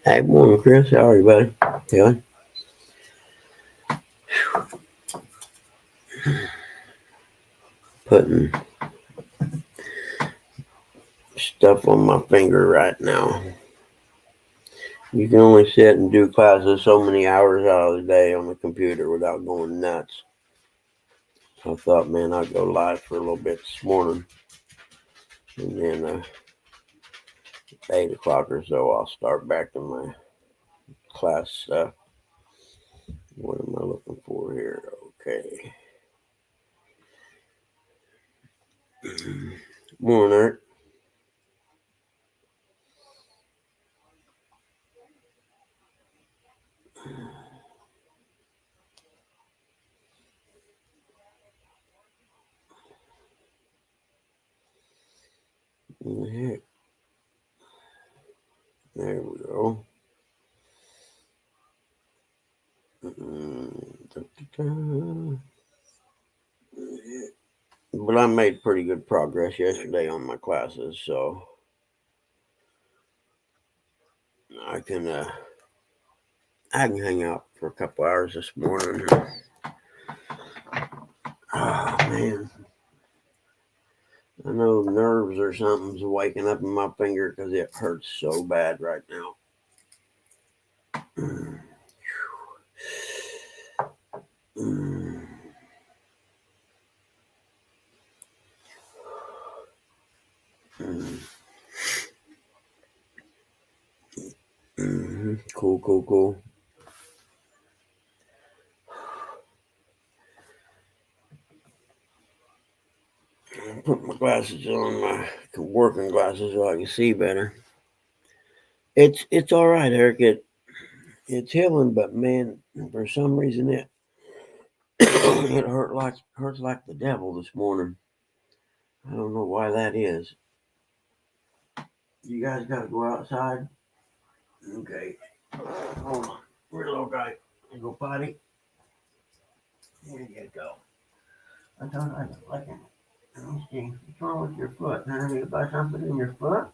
Hey, morning, Chris. How are you, buddy? Doing? Putting stuff on my finger right now. You can only sit and do classes so many hours out of the day on the computer without going nuts. So I thought, man, I'd go live for a little bit this morning. And then 8 o'clock or so, I'll start back to my class stuff. What am I looking for here? Okay. Morning, Eric. What the heck? There we go. But I made pretty good progress yesterday on my classes, so I can hang out for a couple hours this morning. Oh man, I know nerves or something's waking up in my finger because it hurts so bad right now. Cool. Put my glasses on, my working glasses, so I can see better. It's all right, Eric. It's healing, but man, for some reason it hurts like the devil this morning. I don't know why that is. You guys got to go outside. Okay, hold on. Where's little guy? You go potty. Here you go. I don't like it. Let me see. What's wrong with your foot? Huh? You got something in your foot?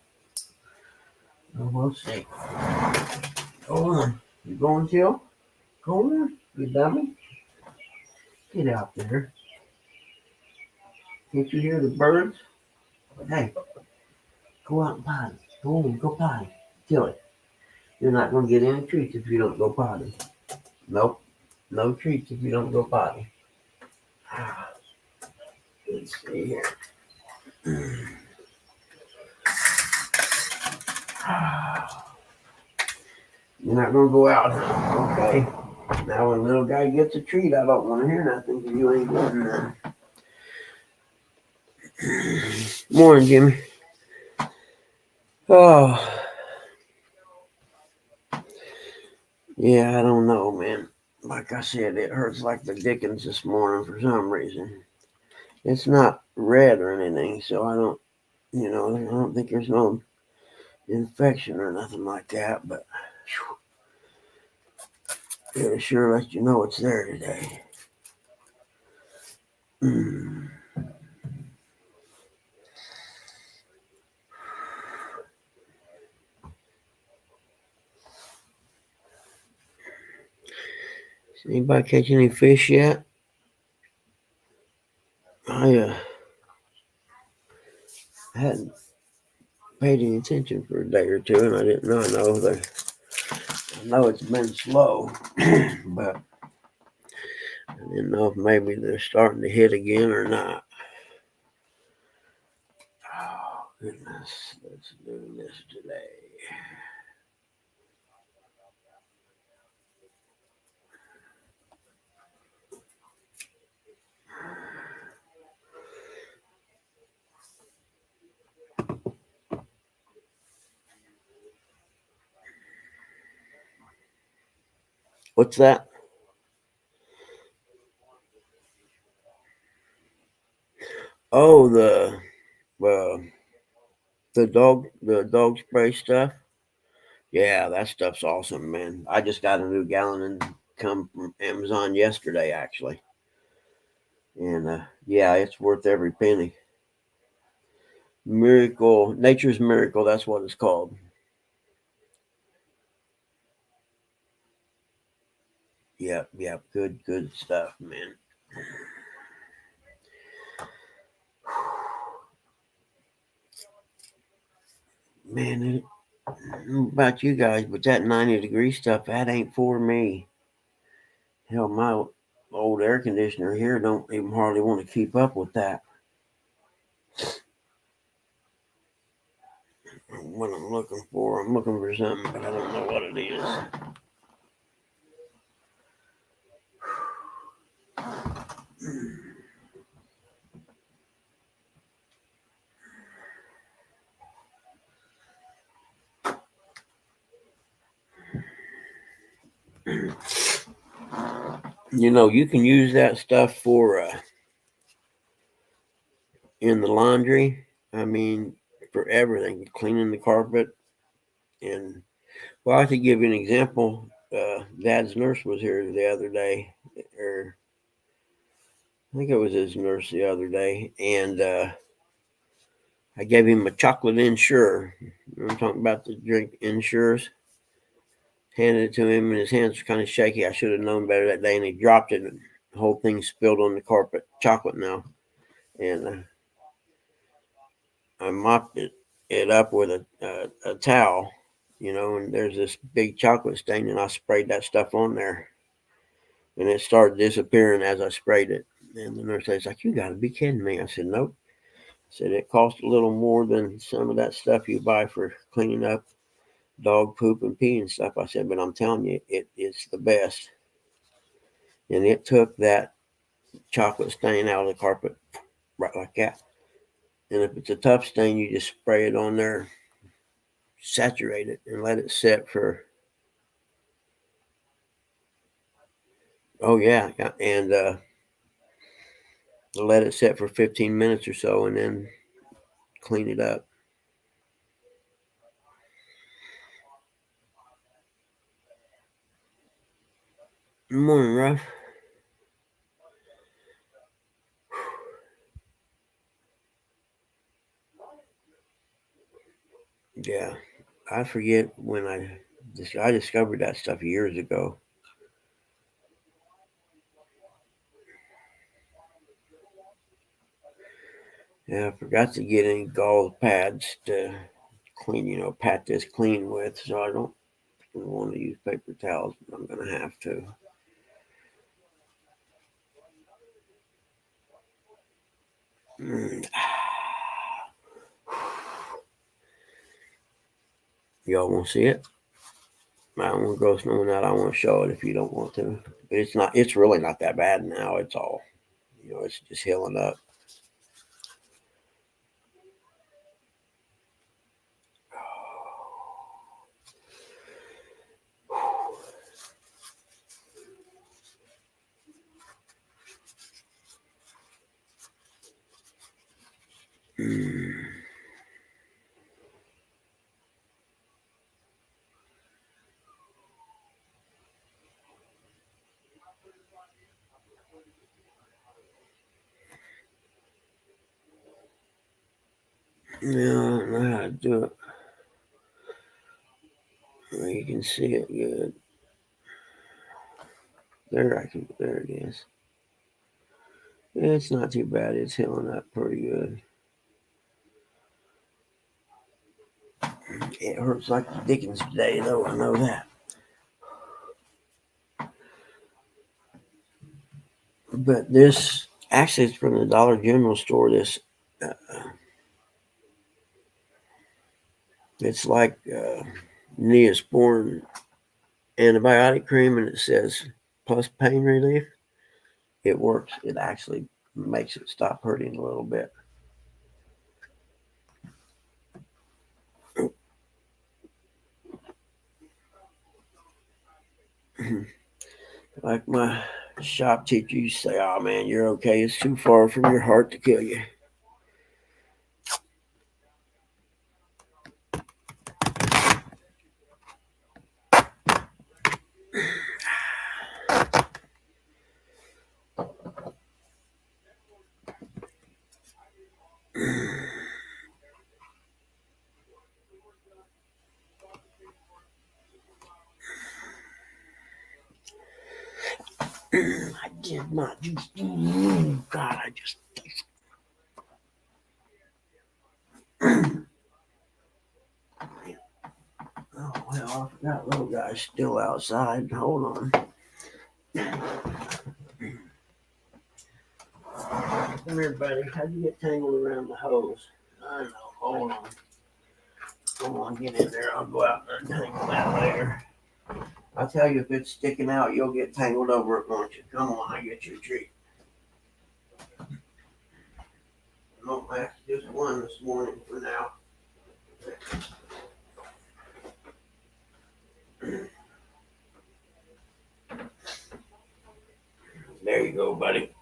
Oh, we'll see. Hold on. You going, Jill? Go on, you dummy. Get out there. Can't you hear the birds? Hey, go out and potty. Go on, go potty. Kill it. You're not going to get any treats if you don't go potty. Nope. No treats if you don't go potty. Let's see here. You're not going to go out, huh? Okay. Now when little guy gets a treat, I don't want to hear nothing because you ain't going there. Morning, Jimmy. Oh, yeah, I don't know, man. Like I said, it hurts like the dickens this morning for some reason. It's not red or anything, so I don't think there's no infection or nothing like that, but it sure lets you know it's there today. Anybody catch any fish yet? I hadn't paid any attention for a day or two, and I didn't know. I know it's been slow, but I didn't know if maybe they're starting to hit again or not. Oh goodness, let's do this today. What's that? Oh, uh, the dog spray stuff. Yeah, that stuff's awesome, man. I just got a new gallon and come from Amazon yesterday, actually, and yeah, it's worth every penny. Miracle, Nature's Miracle. That's what it's called. Yep, yep. Good stuff, man. Man, I don't know about you guys, but that 90-degree stuff, that ain't for me. Hell, my old air conditioner here don't even hardly want to keep up with that. What I'm looking for, I'm looking for something, but I don't know what it is. You can use that stuff for in the laundry. I mean, for everything, cleaning the carpet. And well, I could give you an example. Dad's nurse was here the other day, or I think it was his nurse the other day, and I gave him a chocolate Ensure. I'm talking about the drink Ensures. Handed it to him, and his hands were kind of shaky. I should have known better that day, and he dropped it, and the whole thing spilled on the carpet. Chocolate now, and I mopped it up with a towel, and there's this big chocolate stain, and I sprayed that stuff on there, and it started disappearing as I sprayed it. And the nurse was like, "You got to be kidding me!" I said, "Nope." I said it cost a little more than some of that stuff you buy for cleaning up dog poop and pee and stuff. I said, but I'm telling you, it's the best. And it took that chocolate stain out of the carpet right like that. And if it's a tough stain, you just spray it on there, saturate it, and let it set for, oh, yeah, yeah, and let it set for 15 minutes or so, and then clean it up. Morning, Ruff. Yeah, I forget when I discovered that stuff years ago. Yeah, I forgot to get any gauze pads to clean, pat this clean with, so I don't want to use paper towels, but I'm going to have to. Mm. Y'all want to see it? I don't want to gross no one out. I want to show it if you don't want to. But it's not. It's really not that bad now. It's all, it's just healing up. Mm. Yeah, I don't know how to do it. Well, you can see it good. There, I can. There it is. It's not too bad. It's healing up pretty good. It hurts like the dickens today, though. I know that. But this actually it's from the Dollar General store. This uh, it's like Neosporin antibiotic cream, and it says plus pain relief. It works. It actually makes it stop hurting a little bit. Like my shop teacher used to say, "Oh man, you're okay. It's too far from your heart to kill you." I did not. God, I just. Oh well, that little guy's still outside. Hold on. Come here, buddy. How'd you get tangled around the hose? I know. Hold on. Come on, get in there. I'll go out there and tangle that later. I'll tell you, if it's sticking out, you'll get tangled over it, won't you? Come on, I get you a treat. No, that's just one this morning for now. There you go, buddy.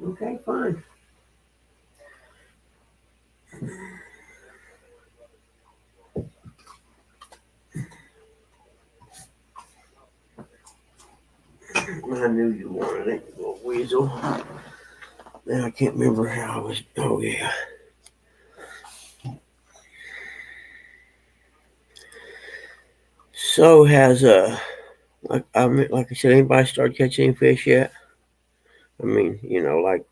Okay, fine. I knew you wanted it, you little weasel. Now I can't remember how I was. Oh yeah. So has like I said, anybody started catching any fish yet? I mean, like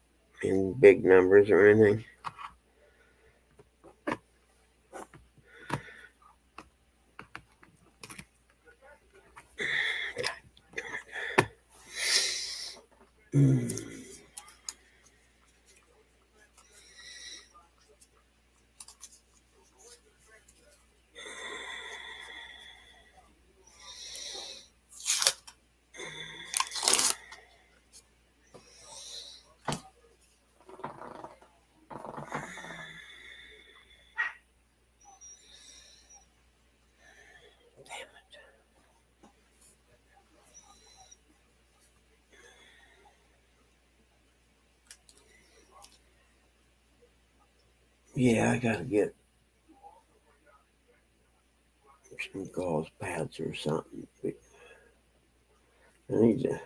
in big numbers or anything. Mm. Yeah, I gotta get some gauze pads or something. I need to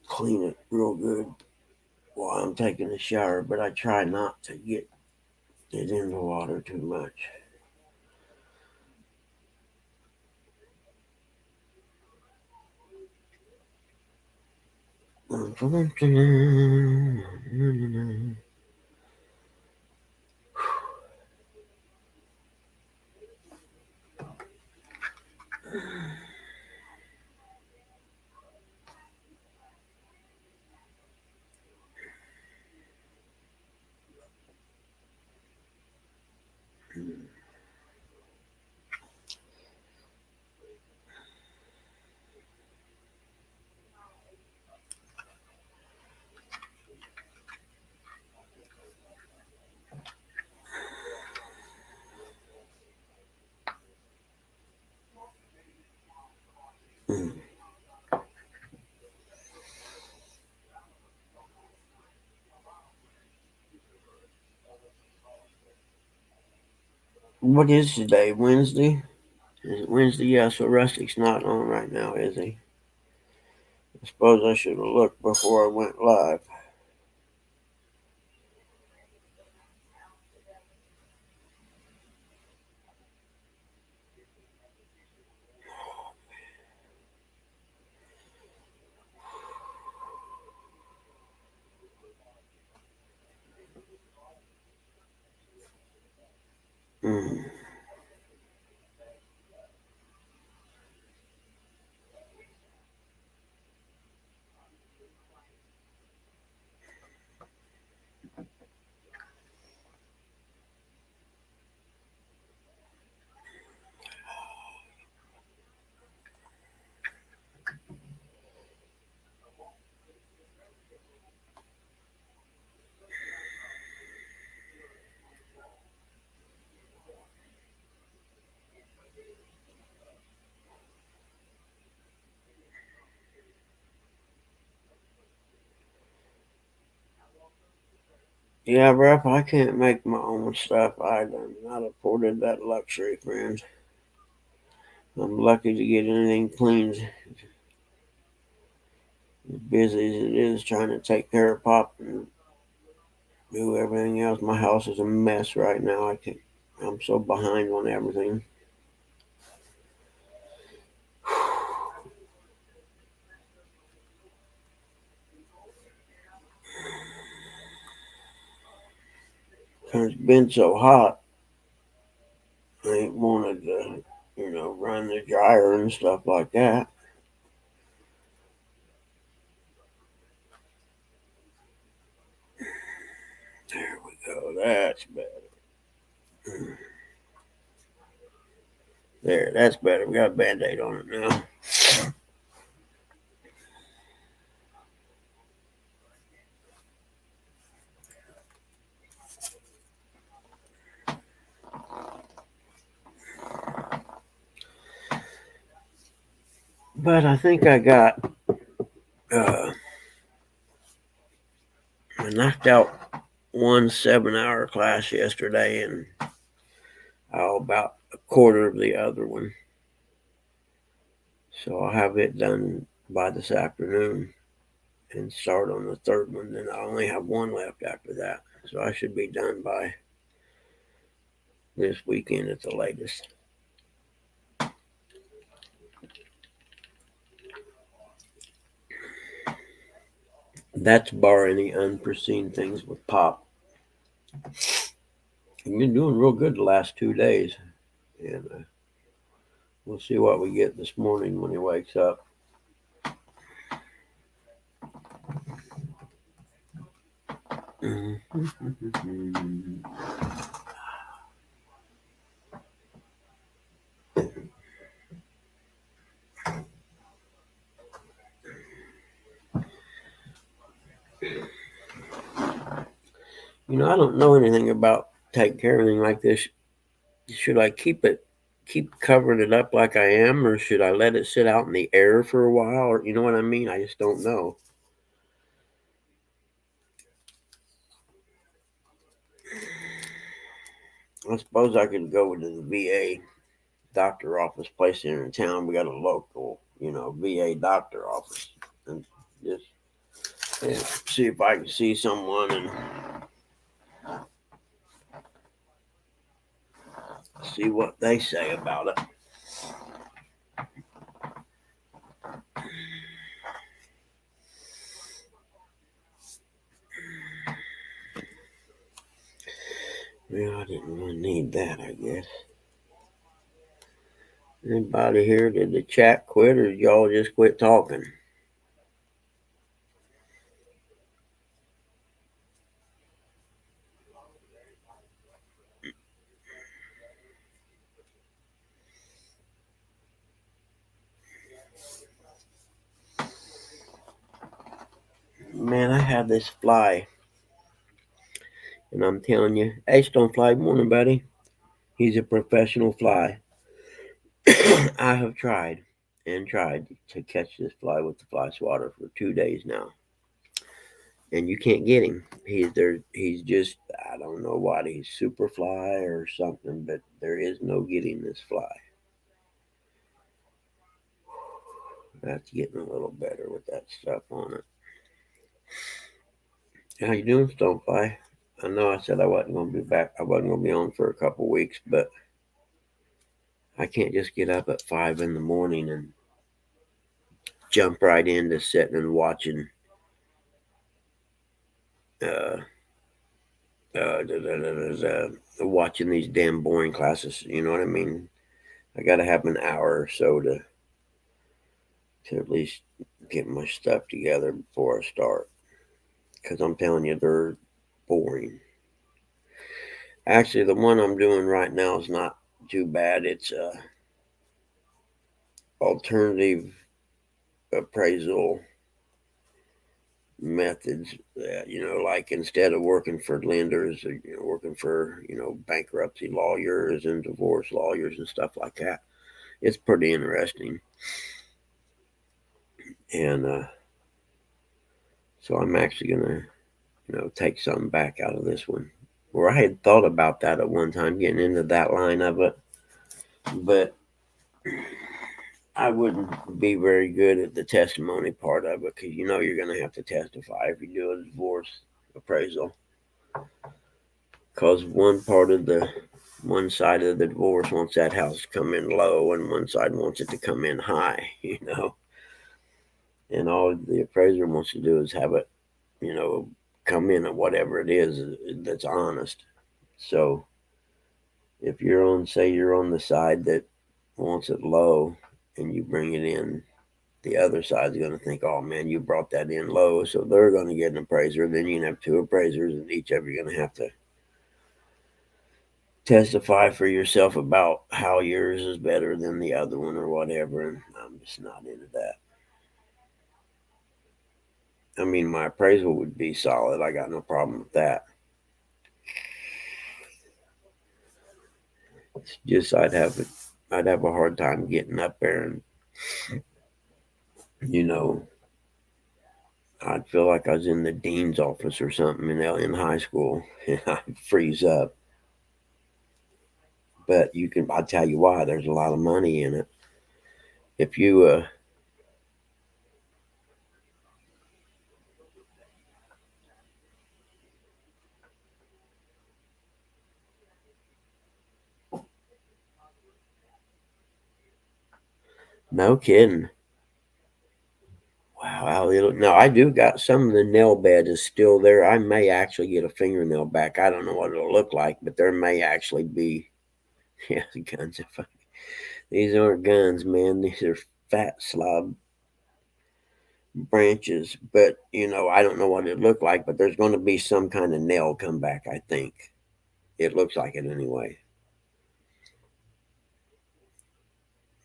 clean it real good while I'm taking a shower, but I try not to get it in the water too much. What is today? Wednesday? Is it Wednesday? Yeah, so Rustic's not on right now, is he? I suppose I should have looked before I went live. Mm. Yeah, bro, if I can't make my own stuff, I'm not afforded that luxury, friends. I'm lucky to get anything cleaned. As busy as it is trying to take care of Pop and do everything else. My house is a mess right now. I'm so behind on everything. It's been so hot. I ain't wanted to, run the dryer and stuff like that. There we go. That's better. There, that's better. We got a band-aid on it now. But I think uh, I knocked out one 7-hour class yesterday and about a quarter of the other one. So I'll have it done by this afternoon and start on the third one. Then I only have one left after that. So I should be done by this weekend at the latest. That's bar any unforeseen things with Pop. He's been doing real good the last 2 days. And we'll see what we get this morning when he wakes up. I don't know anything about taking care of anything like this. Should I keep covering it up like I am, or should I let it sit out in the air for a while? Or you know what I mean? I just don't know. I suppose I could go to the VA doctor office place here in town. We got a local, VA doctor office, and just see if I can see someone and see what they say about it. Yeah, I didn't really need that, I guess. Anybody here, did the chat quit or did y'all just quit talking? Man, I have this fly, and I'm telling you, Ace don't fly. Morning, buddy. He's a professional fly. I have tried and tried to catch this fly with the fly swatter for 2 days now, and you can't get him. He's there. He's just, I don't know what, he's super fly or something, but there is no getting this fly. That's getting a little better with that stuff on it. How you doing, Stonefly? I know I said I wasn't going to be back. I wasn't going to be on for a couple weeks, but I can't just get up at 5 in the morning and jump right into sitting and uh, watching these damn boring classes. You know what I mean? I got to have an hour or so to at least get my stuff together before I start. Because I'm telling you, they're boring. Actually, the one I'm doing right now is not too bad. It's alternative appraisal methods that, like instead of working for lenders, working for, bankruptcy lawyers and divorce lawyers and stuff like that. It's pretty interesting. And so I'm actually going to take something back out of this one. Or I had thought about that at one time, getting into that line of it, but I wouldn't be very good at the testimony part of it because you're going to have to testify if you do a divorce appraisal. Because one side of the divorce wants that house to come in low, and one side wants it to come in high. And all the appraiser wants to do is have it, come in at whatever it is that's honest. So if you're on the side that wants it low and you bring it in, the other side's going to think, oh man, you brought that in low. So they're going to get an appraiser. Then you can have two appraisers, and each of you are going to have to testify for yourself about how yours is better than the other one or whatever. And I'm just not into that. I mean, my appraisal would be solid. I got no problem with that. It's just I'd have a hard time getting up there, and I'd feel like I was in the dean's office or something in high school, and I'd freeze up. But I'll tell you why. There's a lot of money in it. If you no kidding. Wow, now I do got some of the nail bed is still there. I may actually get a fingernail back. I don't know what it'll look like, but there may actually be. Yeah, the guns. These aren't guns, man. These are fat slob branches. But I don't know what it looked like. But there's going to be some kind of nail come back. I think it looks like it anyway.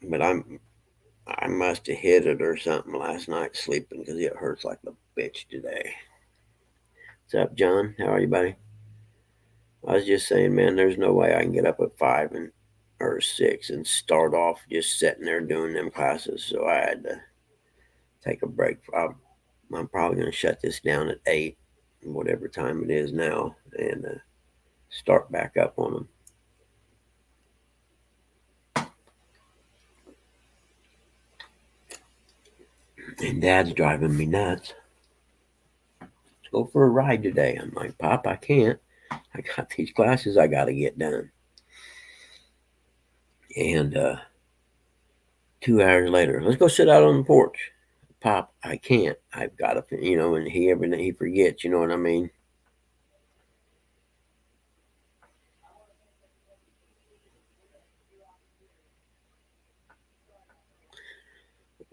But I must have hit it or something last night sleeping because it hurts like a bitch today. What's up, John? How are you, buddy? I was just saying, man, there's no way I can get up at 5 or 6 and start off just sitting there doing them classes. So I had to take a break. I'm probably going to shut this down at 8, whatever time it is now, and start back up on them. And Dad's driving me nuts. Let's go for a ride today. I'm like, Pop, I can't. I got these classes I got to get done. And 2 hours later, let's go sit out on the porch. Pop, I can't. I've got to, and he forgets, you know what I mean?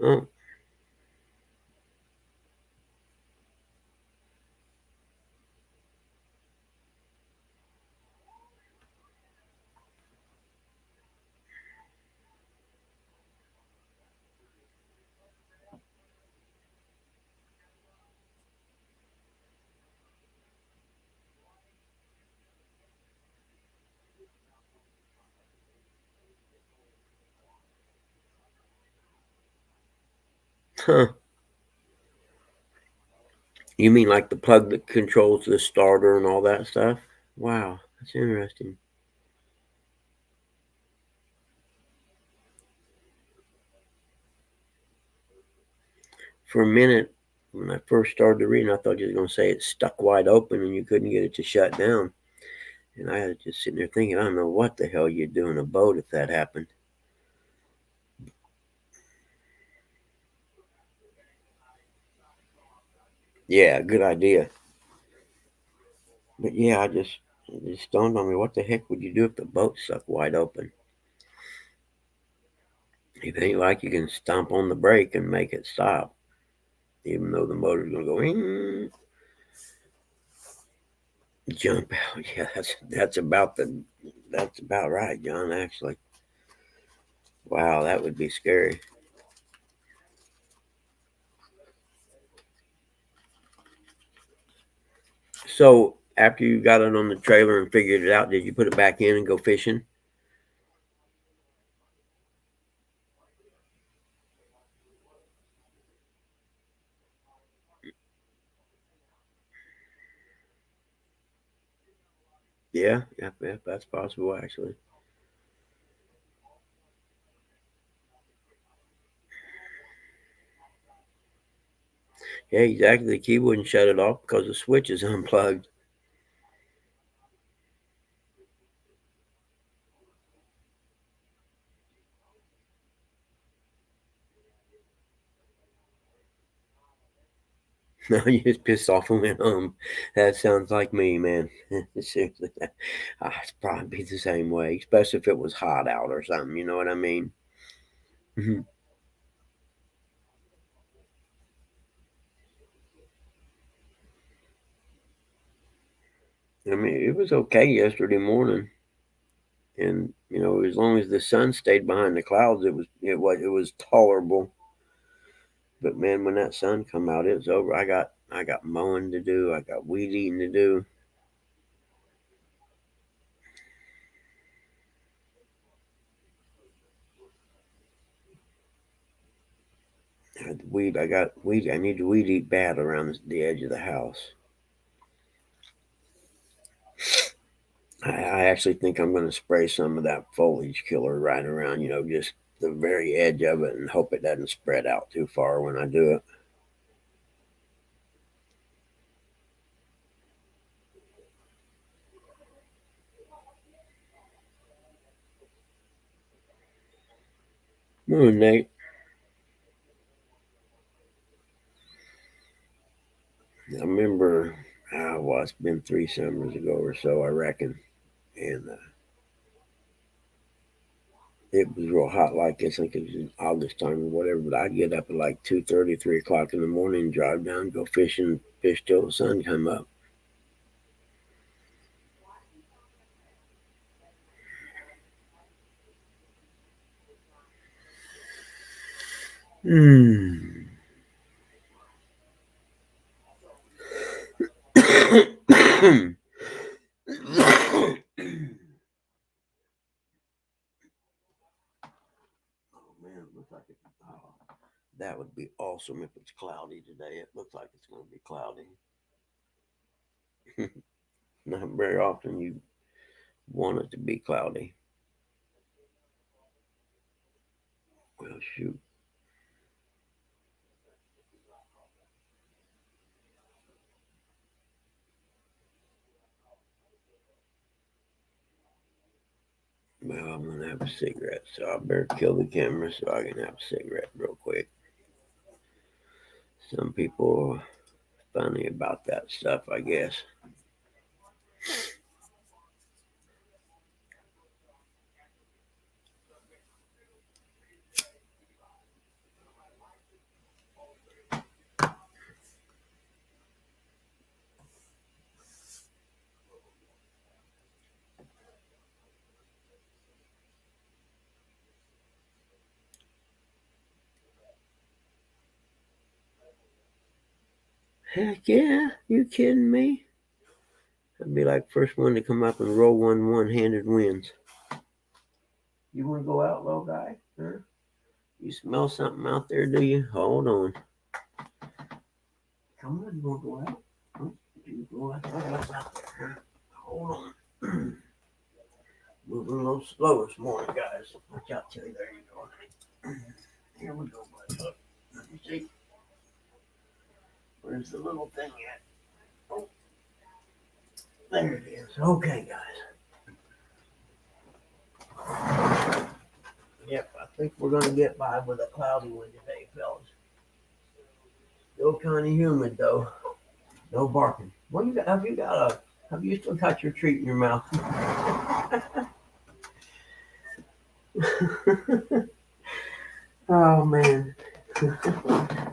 Oh, huh. You mean like the plug that controls the starter and all that stuff? Wow, that's interesting. For a minute, when I first started reading, I thought you were going to say it's stuck wide open and you couldn't get it to shut down. And I was just sitting there thinking, I don't know what the hell you'd do in a boat if that happened. Yeah, good idea. But yeah, it just dawned on me, what the heck would you do if the boat stuck wide open? It ain't like you can stomp on the brake and make it stop, even though the motor's going to go, jump out. Yeah, that's about right, John. Actually, wow, that would be scary. So after you got it on the trailer and figured it out, did you put it back in and go fishing? Yeah, that's possible actually. Yeah, exactly. The key wouldn't shut it off because the switch is unplugged. No, you just pissed off and went home. That sounds like me, man. Seriously, I'd probably be the same way, especially if it was hot out or something. You know what I mean? Mhm. I mean, it was okay yesterday morning, and as long as the sun stayed behind the clouds, it was tolerable. But man, when that sun come out, it's over. I got mowing to do. I got weed eating to do. Weed. I got weed. I need to weed eat bad around the edge of the house. I actually think I'm going to spray some of that foliage killer right around, just the very edge of it, and hope it doesn't spread out too far when I do it. Nate. I remember, well, it's been 3 summers ago or so, I reckon, and it was real hot like this. I think it was in August time or whatever. But I'd get up at like 2:30, 3 o'clock in the morning, drive down, go fishing, fish till the sun come up. Hmm. Oh man, it looks like it. Oh, that would be awesome if it's cloudy today. It looks like it's going to be cloudy. Not very often you want it to be cloudy. Well, shoot. Well, I'm gonna have a cigarette, so I better kill the camera so I can have a cigarette real quick. Some people are funny about that stuff, I guess. Heck yeah, you kidding me? I'd be like first one to come up and roll one-handed wins. You want to go out, little guy? Huh? You smell something out there, do you? Hold on. Come on, you want to go out? Huh? You go out. What's out there? Huh? Hold on. Moving a little slow this morning, guys. Watch out, Tilly. There you go. Here we go, bud. Look. Let me see. Where's the little thing at? Oh, there it is. Okay, guys. Yep, I think we're gonna get by with a cloudy one today, fellas. Still kind of humid though. No barking. What you got? Have you got a? Have you still got your treat in your mouth? Oh man,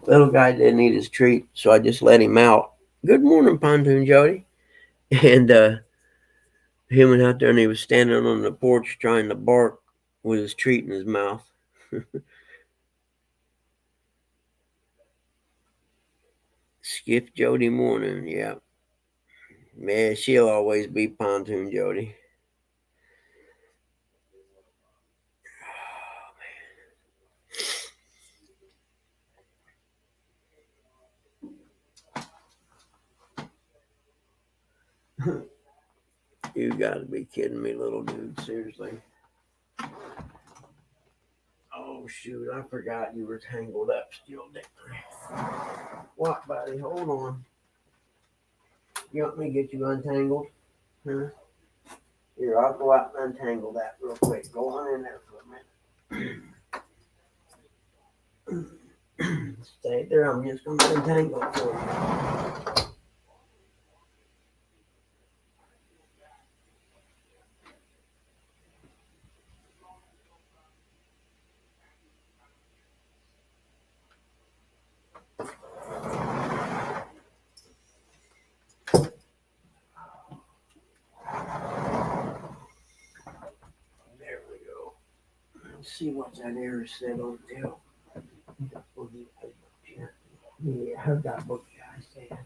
little guy didn't eat his treat, so I just let him out. Good morning, Pontoon Jody. And he went out there and he was standing on the porch trying to bark with his treat in his mouth. Skip Jody morning, yeah. Man, she'll always be Pontoon Jody. You gotta be kidding me, little dude. Seriously. Oh, shoot. I forgot you were tangled up still, didn't I? What, buddy? Hold on. You want me to get you untangled? Huh? Here, I'll go out and untangle that real quick. Go on in there for a minute. Stay there. I'm just going to untangle it for you. There we go. Let's see what that error said on the tail. Yeah, I got book guys said.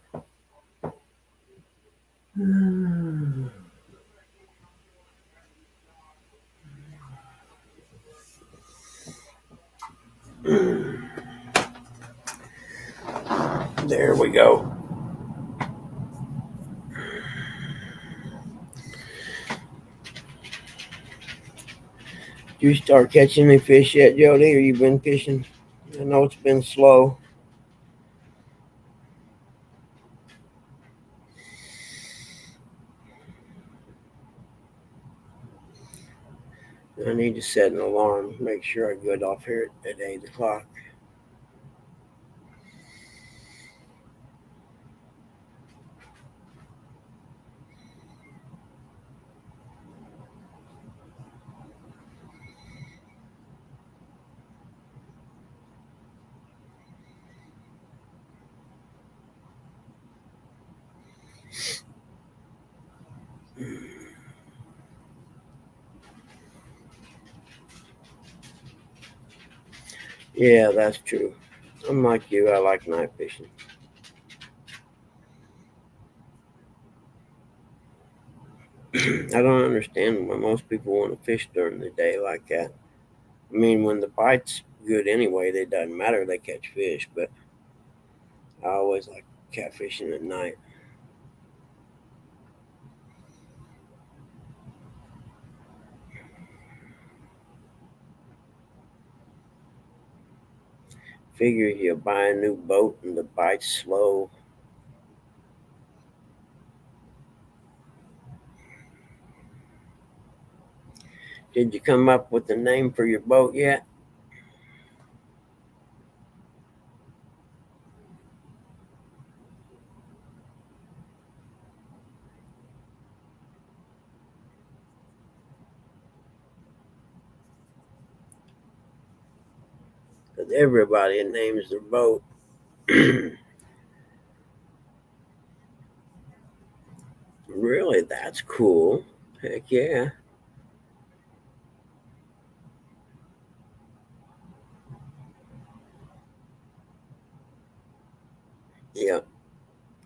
There we go. You start catching any fish yet, Jody? Or you been fishing? I know it's been slow. I need to set an alarm. Make sure I get off here at 8 o'clock. Yeah, that's true. I'm like you. I like night fishing. I don't understand why most people want to fish during the day like that. I mean, when the bite's good anyway, it doesn't matter. They catch fish, but I always like catfishing at night. Figure you buy a new boat and the bite's slow. Did you come up with a name for your boat yet? Because everybody names their boat. Really, that's cool. Heck yeah. Yeah.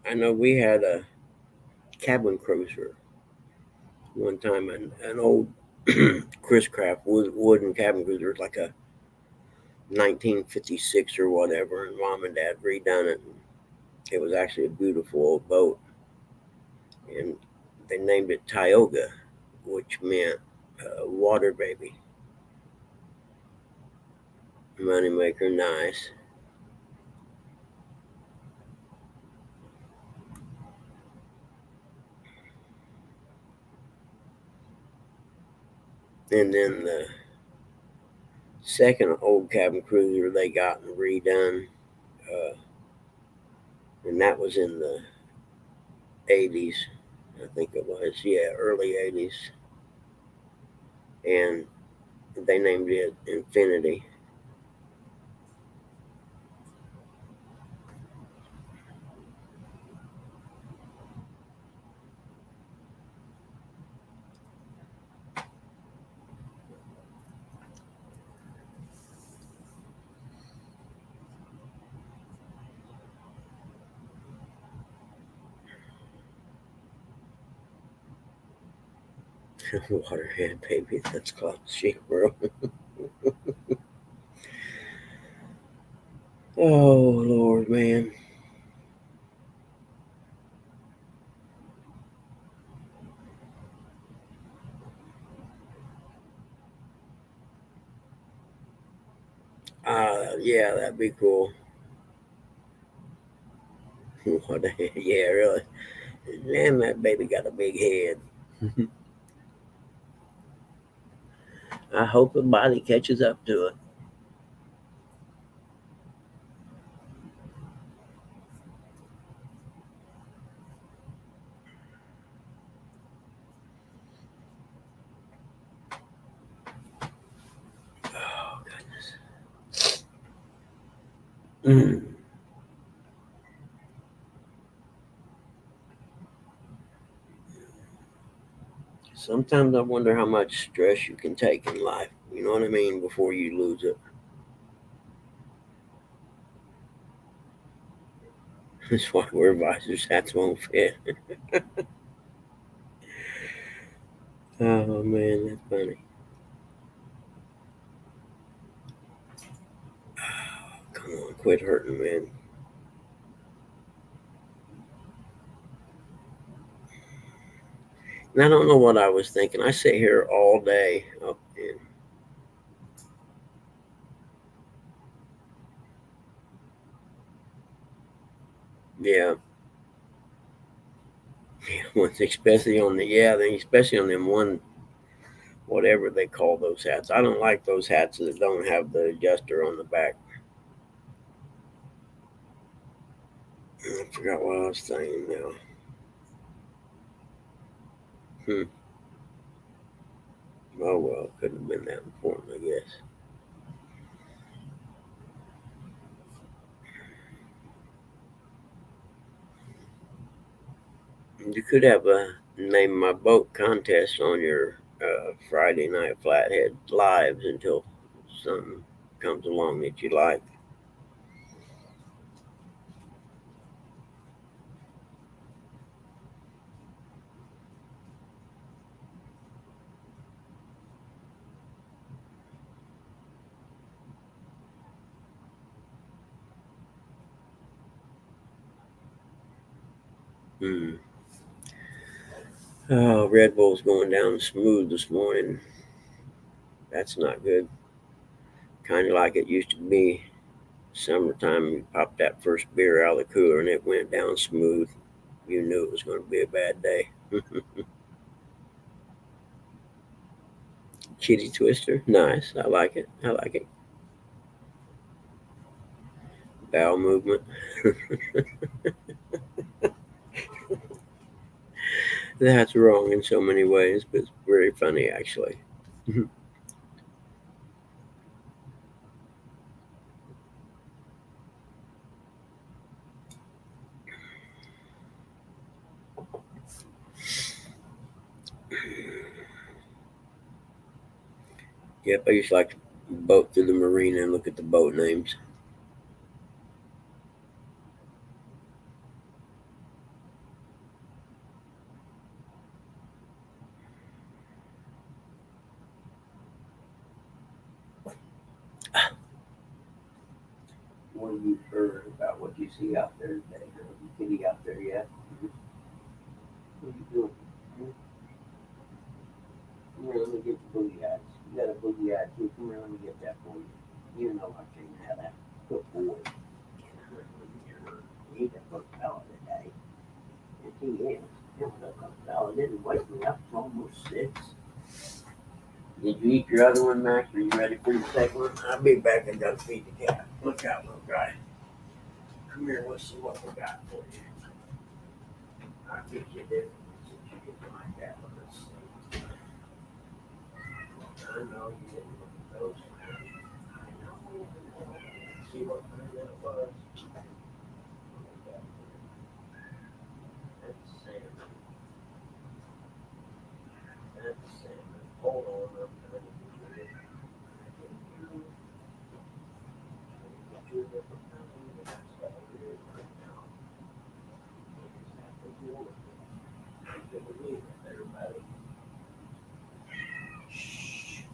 I know we had a cabin cruiser one time, an old Chris Craft wooden cabin cruiser, like a 1956 or whatever, and mom and dad redone it. It was actually a beautiful old boat, and they named it Tioga, which meant water baby. Moneymaker, nice. And then the second old cabin cruiser they got and redone, uh, and that was in the 80s. I think it was, yeah, early 80s. And they named it Infinity. Waterhead, baby. That's called shit, bro. Oh, Lord, man. Yeah, that'd be cool. What the heck? Yeah, really. Damn, that baby got a big head. I hope the body catches up to it. Oh, goodness. Mm. Sometimes I wonder how much stress you can take in life. You know what I mean? Before you lose it. That's why we're visors hats won't fit. Oh man, that's funny. Come on, quit hurting, man. And I don't know what I was thinking. I sit here all day. Oh, and yeah, once especially on the especially on them one whatever they call those hats. I don't like those hats that don't have the adjuster on the back. I forgot what I was saying now. Hmm. Oh well, couldn't have been that important, I guess. You could have a name my boat contest on your Friday night flathead lives until something comes along that you like. Hmm. Oh, Red Bull's going down smooth this morning. That's not good. Kind of like it used to be. Summertime, you popped that first beer out of the cooler and it went down smooth. You knew it was going to be a bad day. Kitty Twister, nice. I like it. I like it. Bowel movement. That's wrong in so many ways, but it's very funny actually. Yep, I used to like to boat through the marina and look at the boat names. What have you heard about what you see out there today? Have you kitty out there yet? What are you doing? Come here, let me get the boogie eyes. You got a boogie eye too. Come here, let me get that for you. You know I can't have that. Good boy. He ate a cook fella today. And he is. It was a cook fella. Didn't wake me up till almost 6. Did you eat your other one, Max? Are you ready for your second one? I'll be back. I gotta feed the cat. Look out, little guy. Come here. Let's see what we got for you. I'll get you this. Since you get my cat. Let's see. I know you didn't look at those. I know. See what kind that was. That's salmon. That's salmon. Hold on. I'm trying to get you this. Get you a different kind. That's what it is right now. Is that the water? I can believe it, everybody. Shh.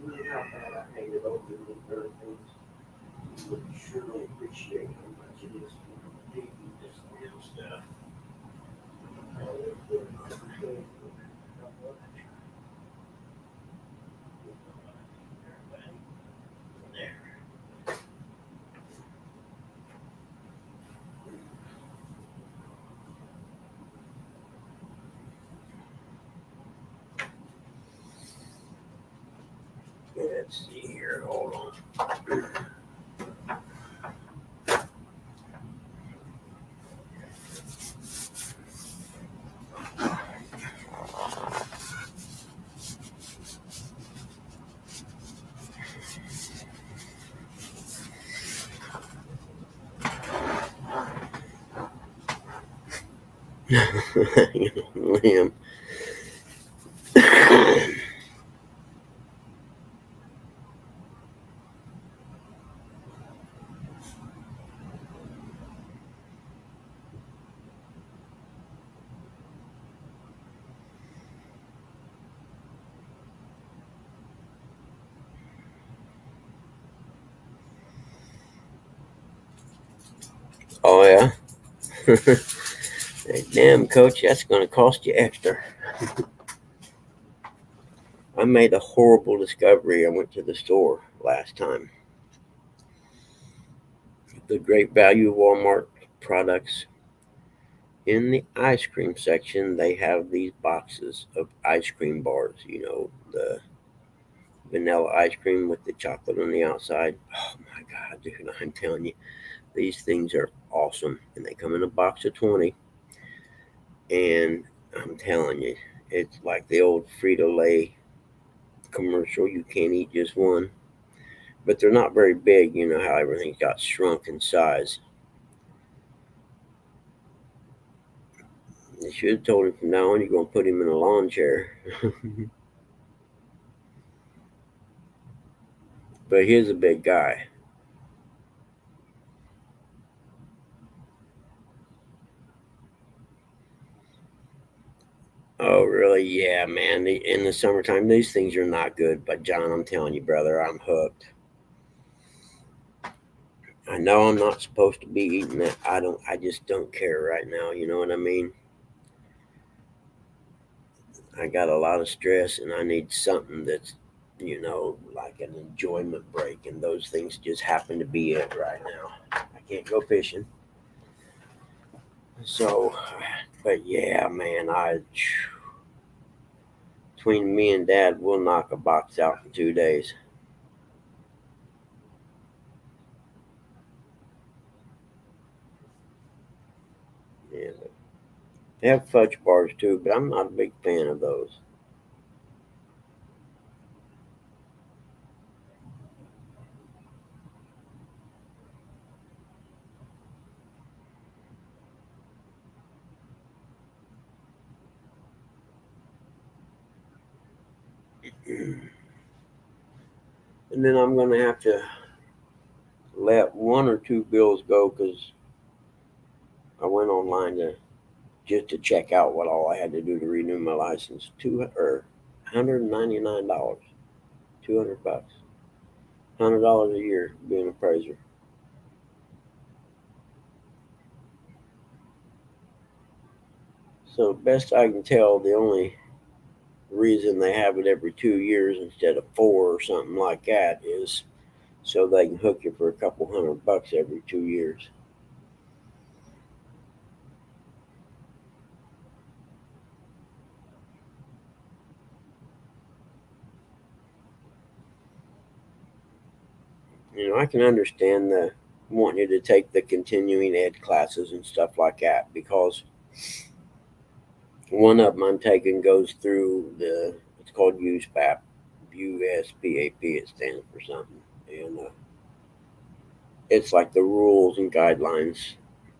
You know how bad I hated over the bird things. You would surely appreciate how much it is for me this damn stuff. Let's see here. Hold on. Liam. Oh yeah. Hey, damn, coach, that's going to cost you extra. I made a horrible discovery. I went to the store last time. The Great Value Walmart products. In the ice cream section, they have these boxes of ice cream bars. You know, the vanilla ice cream with the chocolate on the outside. Oh my God, dude, I'm telling you, these things are awesome. And they come in a box of 20. And I'm telling you, it's like the old Frito Lay commercial. You can't eat just one. But they're not very big. You know how everything got shrunk in size. They should have told him from now on you're going to put him in a lawn chair. But he's a big guy. Oh, really? Yeah, man. In the summertime, these things are not good. But, John, I'm telling you, brother, I'm hooked. I know I'm not supposed to be eating that. I just don't care right now. You know what I mean? I got a lot of stress and I need something that's, like an enjoyment break. And those things just happen to be it right now. I can't go fishing. So, but yeah, man, between me and Dad, we'll knock a box out in 2 days. Yeah, they have fudge bars too, but I'm not a big fan of those. And then I'm gonna have to let one or two bills go because I went online to just to check out what all I had to do to renew my license. $199, $200, $100 a year being an appraiser. So best I can tell, the only reason they have it every 2 years instead of four or something like that is so they can hook you for a couple $100 every 2 years. I can understand the wanting you to take the continuing ed classes and stuff like that because one of them I'm taking goes through it's called USPAP, USPAP. It stands for something, and it's like the rules and guidelines,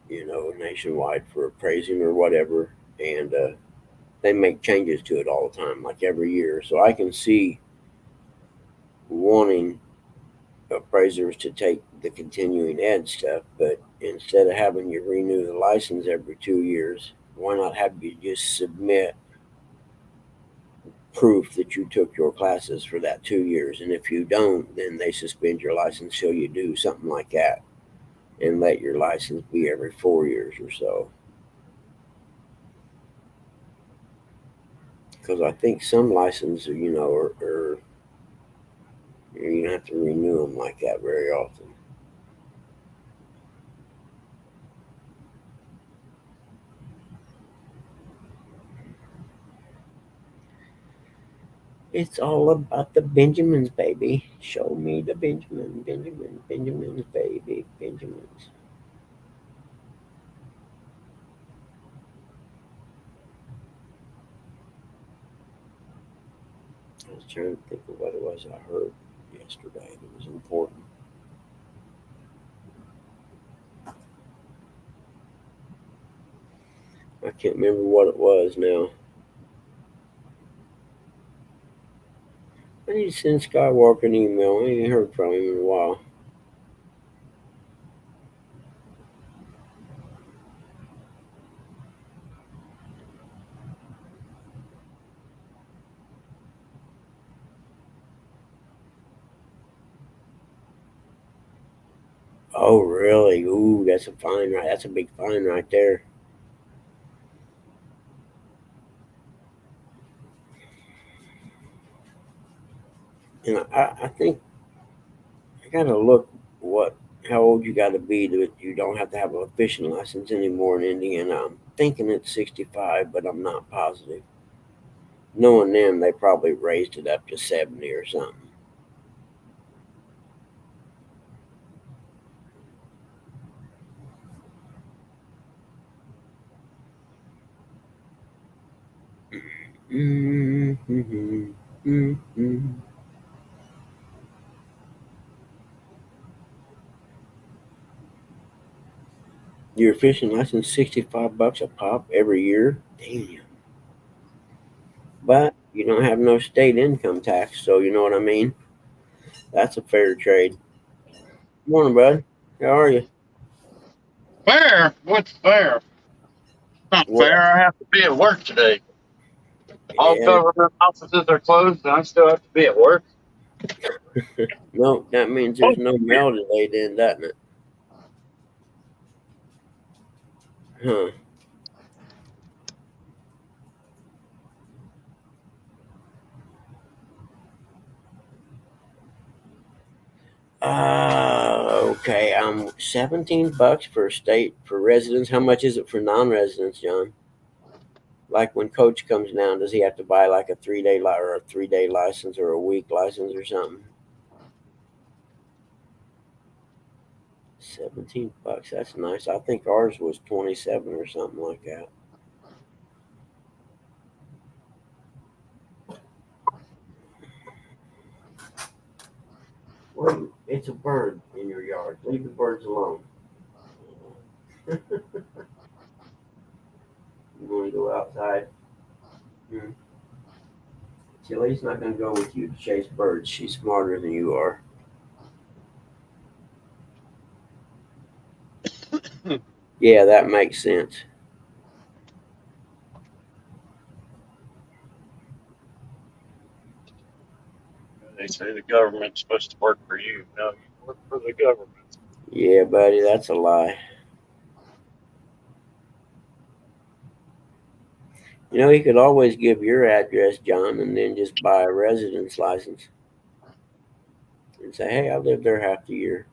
nationwide for appraising or whatever, and they make changes to it all the time, like every year. So I can see wanting appraisers to take the continuing ed stuff, but instead of having you renew the license every 2 years, why not have you just submit proof that you took your classes for that 2 years? And if you don't, then they suspend your license till you do something like that and let your license be every 4 years or so. Because I think some licenses, you don't have to renew them like that very often. It's all about the Benjamins, baby. Show me the Benjamins, baby, Benjamins. I was trying to think of what it was I heard yesterday that was important. I can't remember what it was now. I need to send Skywalker an email. I ain't heard from him in a while. Oh, really? Ooh, that's a fine right. That's a big fine right there. And I think I gotta look what how old you got to be that you don't have to have a fishing license anymore in Indiana. I'm thinking it's 65, but I'm not positive. Knowing them, they probably raised it up to 70 or something. Mm-hmm. Mm-hmm. Your fishing license $65 a pop every year. Damn. But you don't have no state income tax, so you know what I mean. That's a fair trade. Morning, bud. How are you? Fair? What's fair? Not Well, fair. I have to be at work today. All yeah. government offices are closed, and I still have to be at work. No, that means Oh, there's no mail today, then, doesn't it? Huh. Okay. 17 bucks for state for residents. How much is it for non-residents, John? Like when Coach comes down, does he have to buy like a 3 day or a 3 day license or a week license or something? 17 bucks. That's nice. I think ours was 27 or something like that. Well, it's a bird in your yard. Leave the birds alone. You want to go outside? Hmm. Chili's not going to go with you to chase birds. She's smarter than you are. Yeah, that makes sense. they say the government's supposed to work for you. No, you work for the government. Yeah, buddy, that's a lie. You know, he could always give your address, John, and then just buy a residence license and say, hey, I lived there half the year.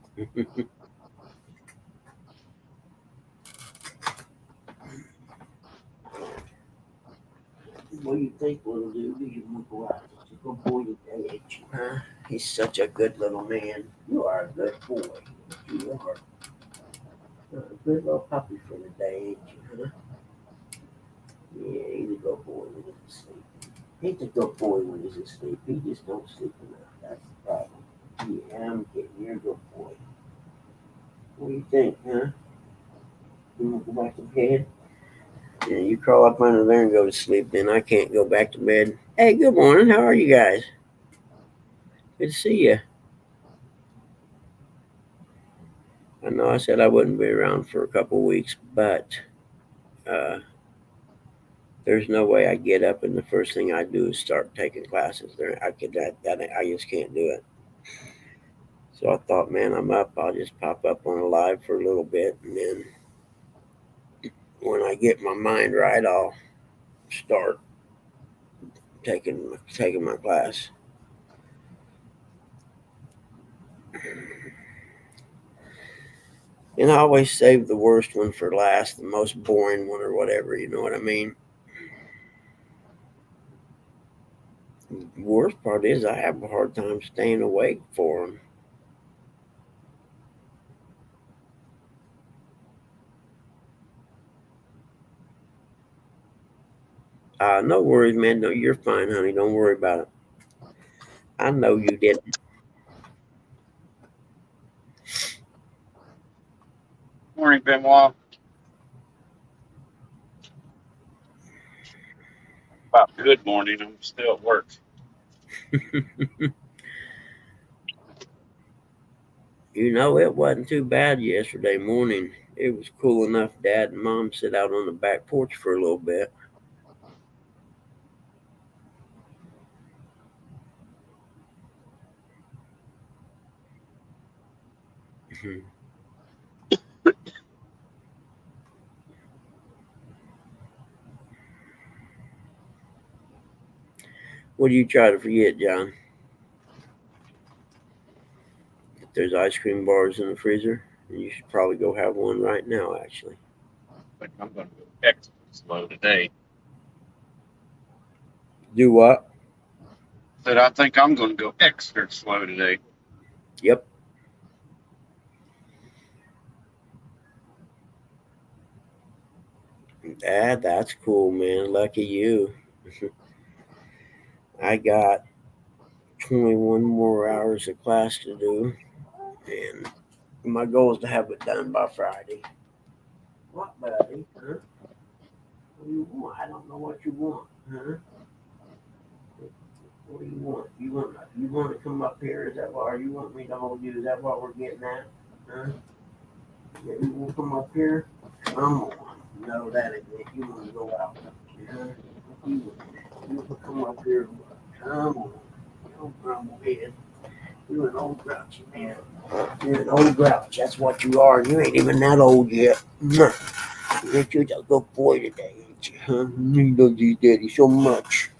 What do you think we'll do? You will go out to go boy today, ain't you? Huh? He's such a good little man. You are a good boy. You are a good little puppy for the day, ain't you? Huh? Yeah, he's a good boy when he's asleep. He's a good boy when he's asleep. He just don't sleep enough. That's the problem. Yeah, I'm kidding. You're a good boy. What do you think, huh? You want to go back to bed? Yeah, you crawl up under there and go to sleep. Then I can't go back to bed. Hey, good morning. How are you guys? Good to see you. I know I said I wouldn't be around for a couple weeks, but uh, there's no way I get up and the first thing I do is start taking classes. There, I could that I just can't do it. So I thought, man, I'm up. I'll just pop up on a live for a little bit, and then when I get my mind right, I'll start taking my class. And I always save the worst one for last, the most boring one or whatever. You know what I mean? The worst part is I have a hard time staying awake for them. No worries, man. No, you're fine, honey. Don't worry about it. I know you didn't. Morning, Benoit. About good morning. I'm still at work. You know, it wasn't too bad yesterday morning. It was cool enough Dad and Mom sit out on the back porch for a little bit. What do you try to forget, John? That there's ice cream bars in the freezer? And you should probably go have one right now, actually. I think I'm going to go extra slow today. Do what? Said I think I'm going to go extra slow today. Yep. That's cool, man. Lucky you. I got 21 more hours of class to do, and my goal is to have it done by Friday. What, buddy? Huh? What do you want? I don't know what you want. Huh? What do you want? You want to come up here? Is that what? Or you want me to hold you? Is that what we're getting at? Huh? Yeah, you want to come up here? Come on. No, that ain't it. You want to go out? Yeah. You want to come up here? Come on. Don't grumble head. You're an old grouchy man. You're an old grouch. That's what you are. You ain't even that old yet. You're just a good boy today, ain't you? Huh? You love your daddy so much.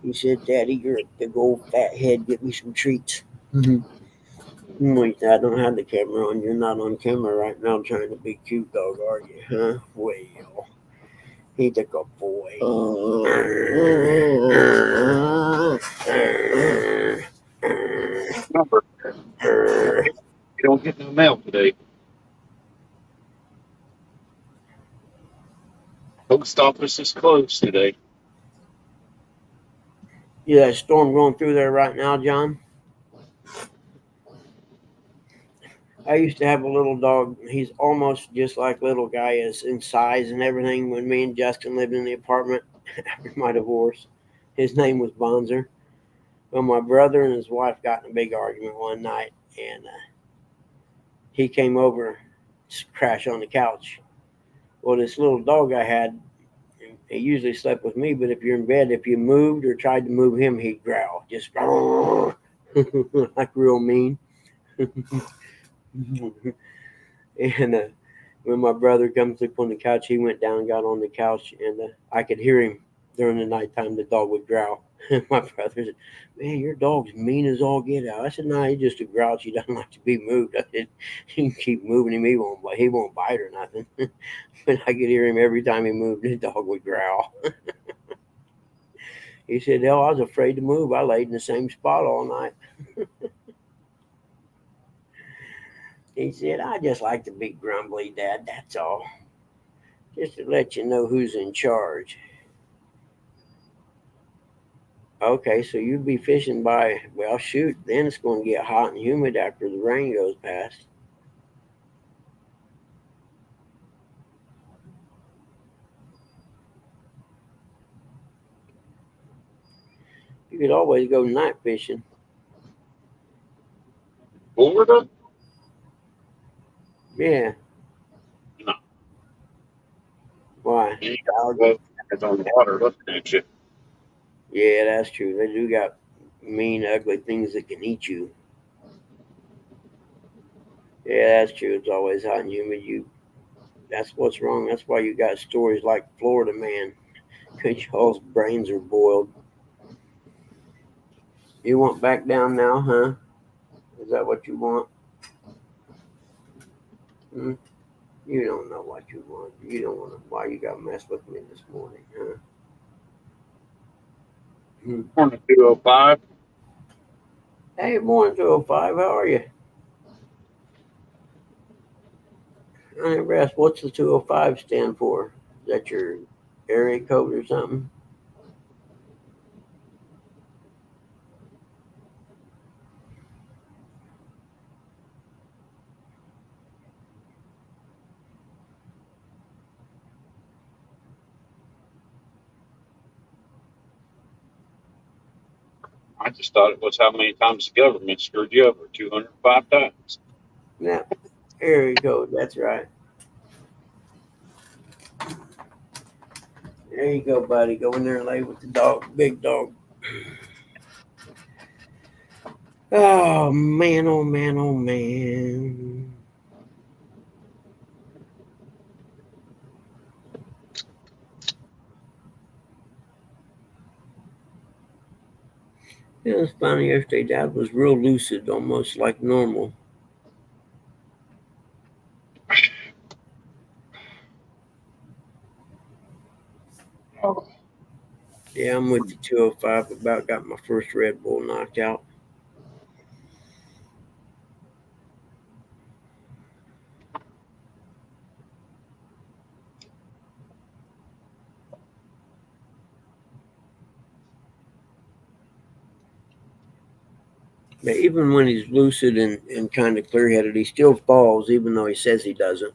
He said, Daddy, you're a big old fat head. Get me some treats. Wait, I don't have the camera on. You're not on camera right now trying to be cute, dog, are you? Huh? Well, he's a good boy. Remember, you don't get no mail today. Post office is closed today. Yeah, that storm going through there right now, John. I used to have a little dog. He's almost just like little guy is in size and everything. When me and Justin lived in the apartment after my divorce, his name was Bonzer. Well, my brother and his wife got in a big argument one night, and he came over to crash on the couch. Well, this little dog I had, he usually slept with me, but if you're in bed, if you moved or tried to move him, he'd growl, just like real mean. And when my brother come sleep on the couch, he went down, got on the couch, and I could hear him during the nighttime. The dog would growl. And my brother said, "Man, your dog's mean as all get out." I said, "Nah, he's just a grouch. He doesn't like to be moved." I said, "You can keep moving him. He won't bite or nothing." But I could hear him every time he moved. His dog would growl. He said, "Hell, I was afraid to move. I laid in the same spot all night." He said, "I just like to be grumbly, Dad. That's all. Just to let you know who's in charge." Okay, so you'd be fishing by, well, shoot, then it's going to get hot and humid after the rain goes past. You could always go night fishing. Florida? Yeah, No. why? You Algae. got guys on the water looking at you. Yeah, that's true. They do got mean, ugly things that can eat you. Yeah, that's true. It's always hot and humid. That's what's wrong. That's why you got stories like Florida Man, because y'all's brains are boiled. You want back down now, huh? Is that what you want? Hmm? You don't know what you want. You don't want to. Why you got to mess with me this morning, huh? Morning, 205. Hey, morning, 205. How are you? I never asked, what's the 205 stand for? Is that your area code or something? I just thought it was how many times the government screwed you over. 205 times. Yeah, area code. That's right. There you go, buddy. Go in there and lay with the dog, big dog. Oh, man, oh, man, oh, man. It was funny yesterday. Dad was real lucid, almost like normal. Oh. Yeah, I'm with the 205. About got my first Red Bull knocked out. But even when he's lucid and kind of clear headed, he still falls, even though he says he doesn't.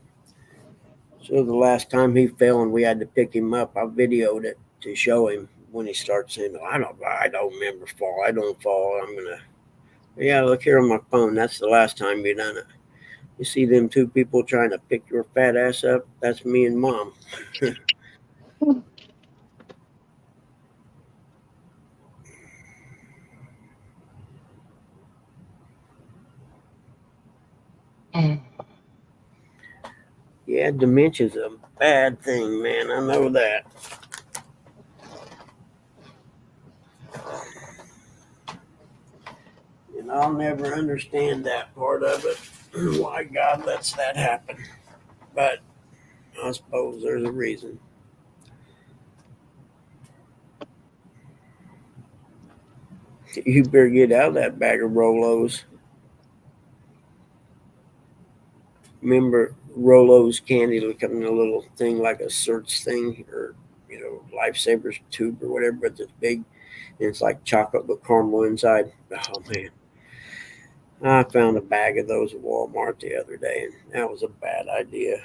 So the last time he fell and we had to pick him up, I videoed it to show him when he starts saying, "I don't remember fall. I don't fall. I'm gonna." Yeah, look here on my phone. That's the last time you done it. You see them two people trying to pick your fat ass up? That's me and Mom. Yeah, dementia's a bad thing, man. I know that. And I'll never understand that part of it. Why God lets that happen. But I suppose there's a reason. You better get out of that bag of Rolos. Remember Rolo's candy looking a little thing like a search thing or lifesavers tube or whatever, but it's big and it's like chocolate with caramel inside. Oh man. I found a bag of those at Walmart the other day and that was a bad idea.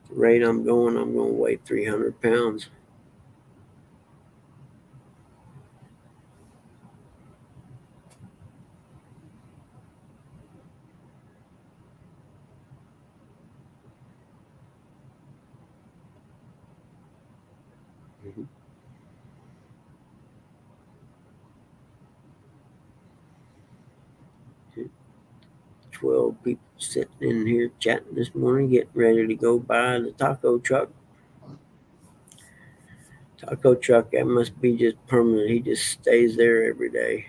The rate I'm going to weigh 300 pounds. Mm-hmm. 12 people sitting in here chatting this morning, getting ready to go by the taco truck. Taco truck, that must be just permanent. He just stays there every day.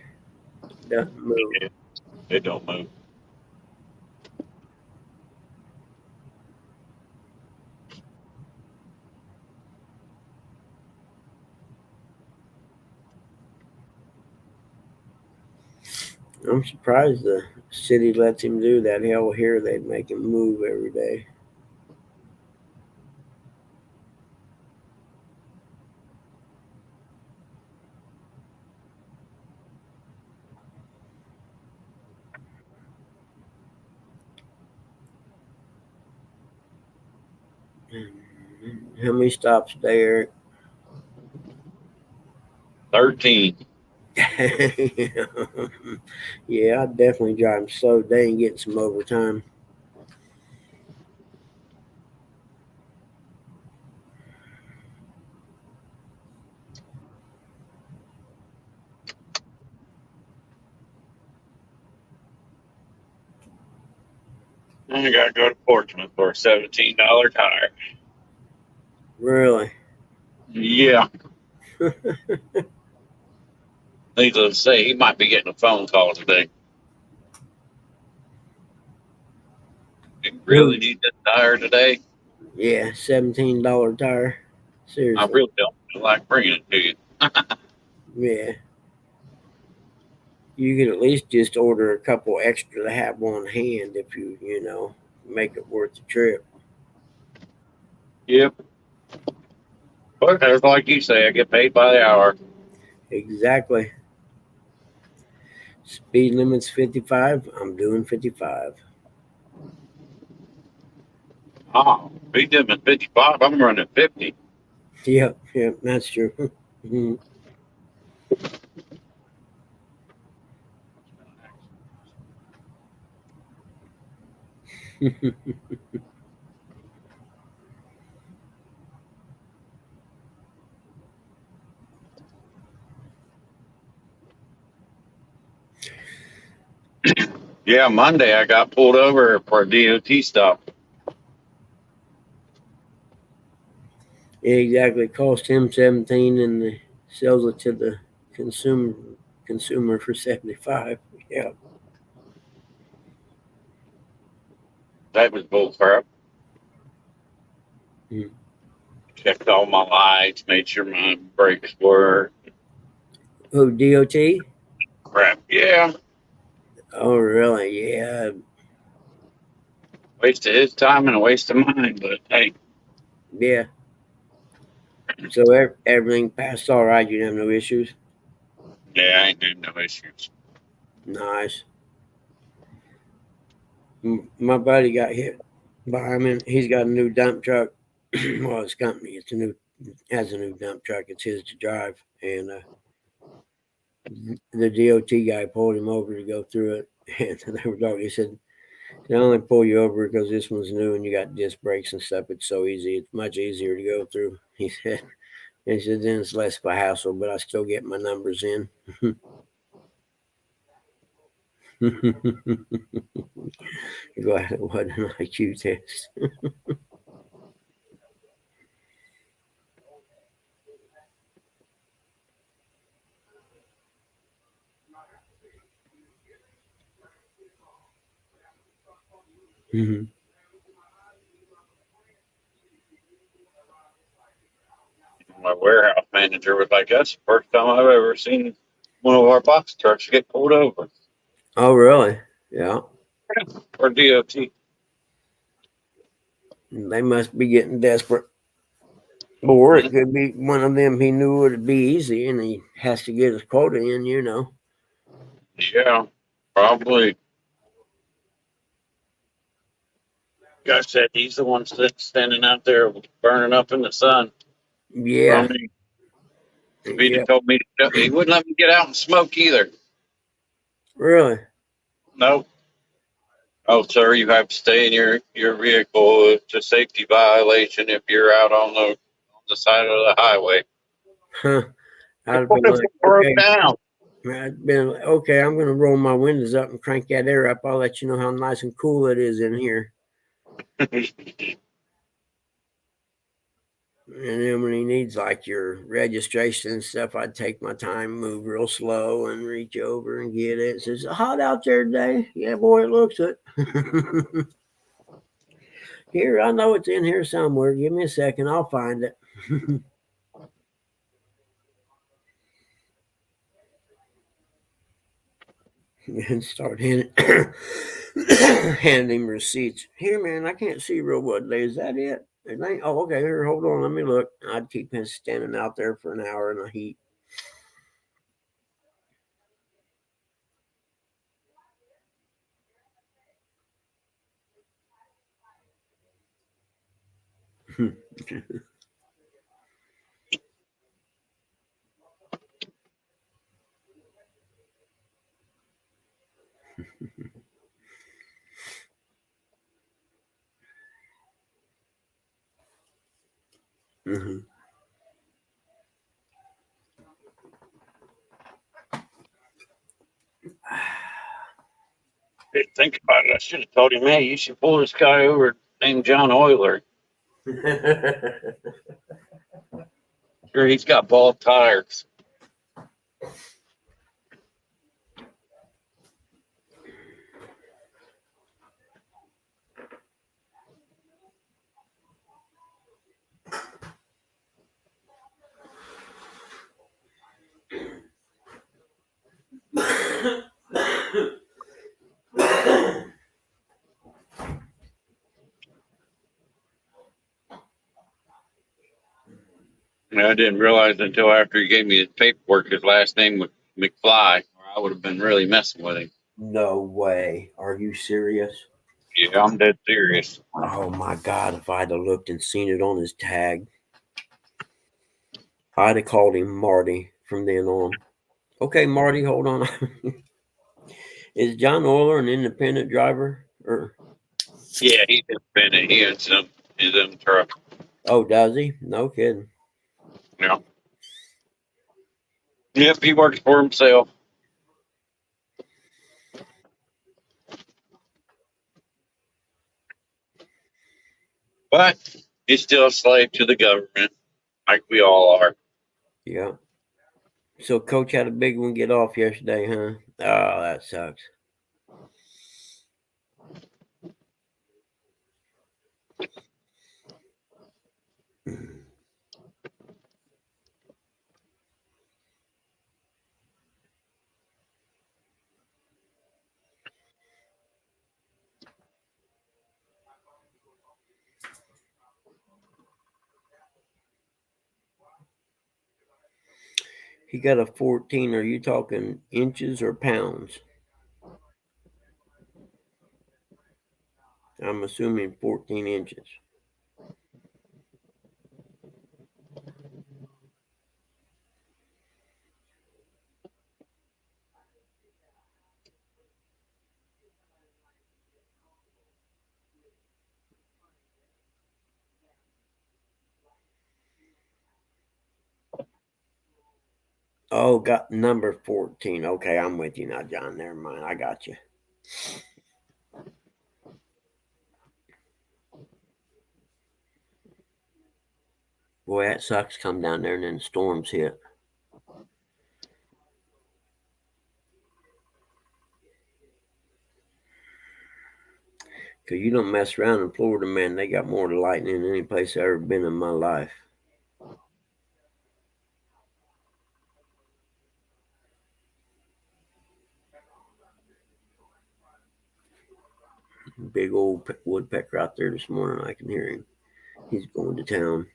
Doesn't move. Yeah, it don't move. I'm surprised the city lets him do that. Hell, here they'd make him move every day. How many stops today, Eric? 13. Yeah, I definitely drive him slow today and getting some overtime. I got to go to Portsmouth for a $17 tire. Really? Yeah. Needless to say, he might be getting a phone call today. You really Who? need that tire today? Yeah, $17 tire. I Seriously. really don't feel like bringing it to you. Yeah. You could at least just order a couple extra to have on hand if you make it worth the trip. Yep. But it's like you say, I get paid by the hour. Exactly. Speed limit's 55. I'm doing 55. Oh, he did at 55. I'm running 50. Yep, yep, that's true. Mhm. Yeah, Monday I got pulled over for a DOT stop. Exactly. Cost him 17 and sells it to the consumer consumer for 75. Yeah. That was bull crap. Mm. Checked all my lights, made sure my brakes work. Oh, DOT? Crap. Yeah. Oh, really? Yeah. Wasted his time and a waste of mine. But hey, Yeah. So everything passed all right. You didn't have no issues. yeah, I ain't doing no issues. Nice. My buddy got hit by him, and he's got a new dump truck. Well, his company has a new dump truck. It's his to drive, and the DOT guy pulled him over to go through it, and they were talking. He said, "They only pull you over because this one's new and you got disc brakes and stuff. It's so easy. It's much easier to go through." He said. He said, "Then it's less of a hassle, but I still get my numbers in." Glad it wasn't an IQ test. My warehouse manager was like, "That's the first time I've ever seen one of our box trucks get pulled over Oh, really? Yeah. for DOT." They must be getting desperate. Or it could be one of them he knew it'd be easy and he has to get his quota in. Yeah, probably. Guy said he's the one standing out there burning up in the sun Yeah. from me. If he'd Yeah. have told me, he wouldn't let me get out and smoke either. Really? No. Oh, sir, you have to stay in your vehicle. It's a safety violation if you're out on the side of the highway. Huh. I'd have What been if like, it broke okay. down? I'd been like, okay, I'm going to roll my windows up and crank that air up. I'll let you know how nice and cool it is in here. And then when he needs like your registration and stuff, I'd take my time, move real slow, and reach over and get it. Says, hot out there today? Yeah, boy, it looks it. Here, I know it's in here somewhere. Give me a second, I'll find it. And start handing, handing him receipts. Here, man, I can't see real well today. Is that it? It ain't, oh, okay. Here, hold on. Let me look. I'd keep him standing out there for an hour in the heat. Mhm. Think about it. I should have told him, hey, you should pull this guy over named John Euler. Sure, he's got bald tires. And I didn't realize until after he gave me his paperwork, his last name was McFly, or I would have been really messing with him. No way. Are you serious? Yeah, I'm dead serious. Oh my God, if I'd have looked and seen it on his tag, I'd have called him Marty from then on. Okay, Marty, hold on. Is John Oiler an independent driver? Or Yeah, he's independent. He owns his own truck. oh, does he? No kidding. Yeah. Yep, he works for himself. But he's still a slave to the government, like we all are. Yeah. So coach had a big one get off yesterday, huh? Oh, that sucks. He got a 14. Are you talking inches or pounds? I'm assuming 14 inches. Oh, got number 14. Okay, I'm with you now, John. Never mind. I got you. Boy, that sucks. Come down there and then storms hit. Because you don't mess around in Florida, man. They got more lightning than any place I've ever been in my life. Big old woodpecker out there this morning. I can hear him. He's going to town.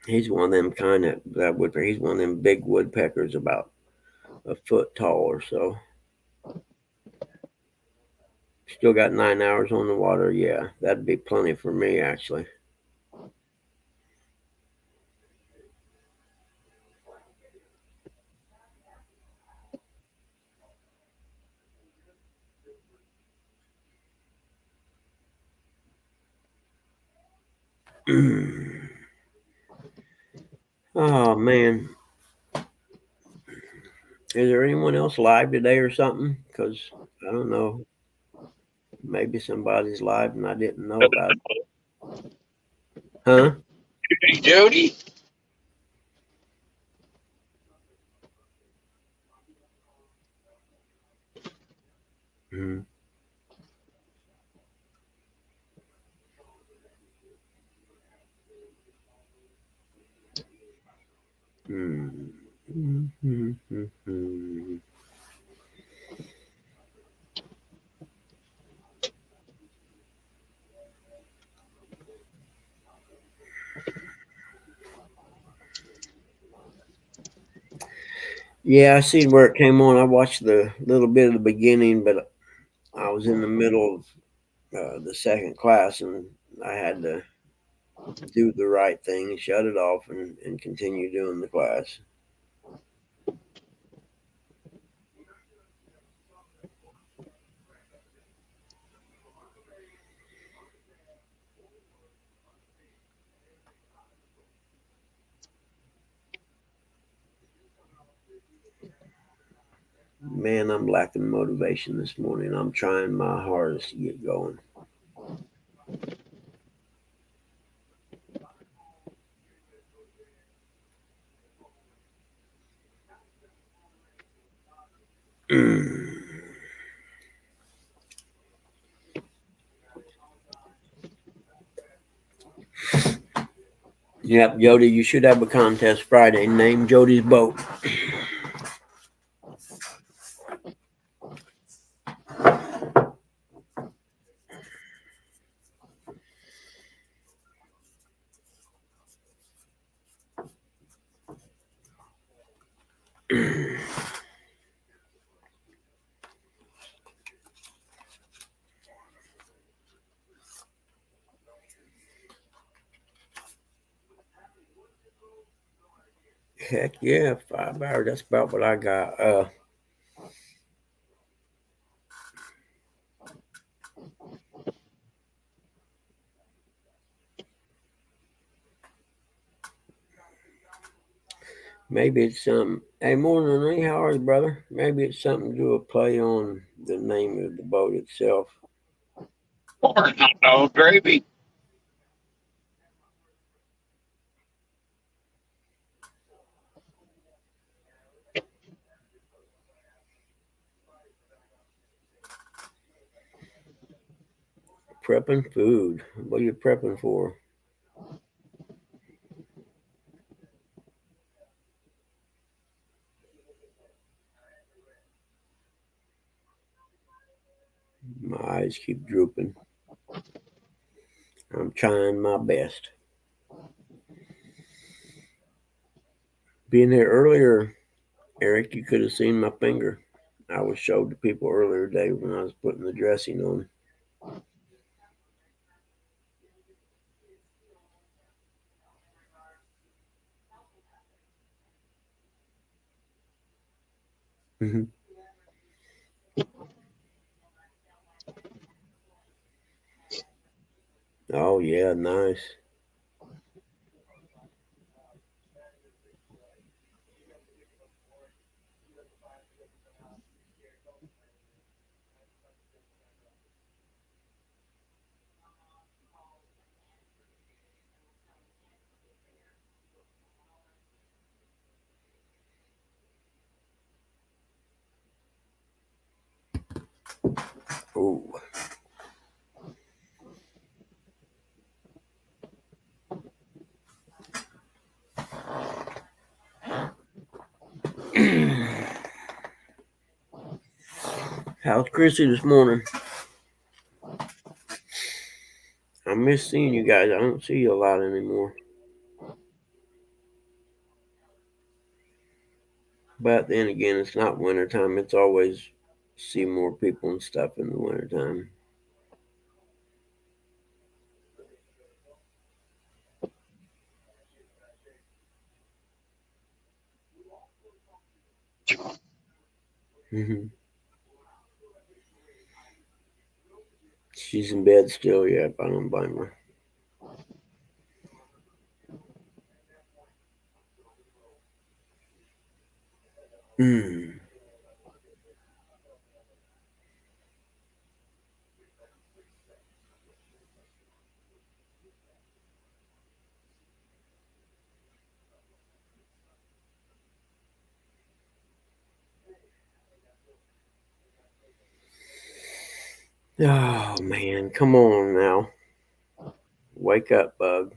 He's one of them kind of that woodpecker. He's one of them big woodpeckers, about a foot tall or so. Still got 9 hours on the water. Yeah, that'd be plenty for me, actually. Oh man, is there anyone else live today or something? Because I don't know. Maybe somebody's live and I didn't know about it. Huh? Hey, Jody. Mm-hmm. Mm-hmm. Yeah, I seen where it came on. I watched the little bit of the beginning, but I was in the middle of the second class and I had to do the right thing, shut it off, and continue doing the class. Man, I'm lacking motivation this morning. I'm trying my hardest to get going. Yep, Jody, you should have a contest Friday. Name Jody's boat. Heck yeah, 5 hours. That's about what I got. Maybe it's something. Hey, morning, Lee. How are you, brother? Maybe it's something to do a play on the name of the boat itself. Or hot dog gravy. Prepping food. What are you prepping for? My eyes keep drooping. I'm trying my best. Being here earlier, Eric, you could have seen my finger. I was showed to people earlier today when I was putting the dressing on. Mm-hmm. Oh yeah, nice. Ooh. How's Chrissy this morning? I miss seeing you guys. I don't see you a lot anymore. But then again, it's not wintertime. It's always see more people and stuff in the wintertime. Mm-hmm. She's in bed still. Yep, I don't blame her. Mm. Oh man, come on now. Wake up, bug.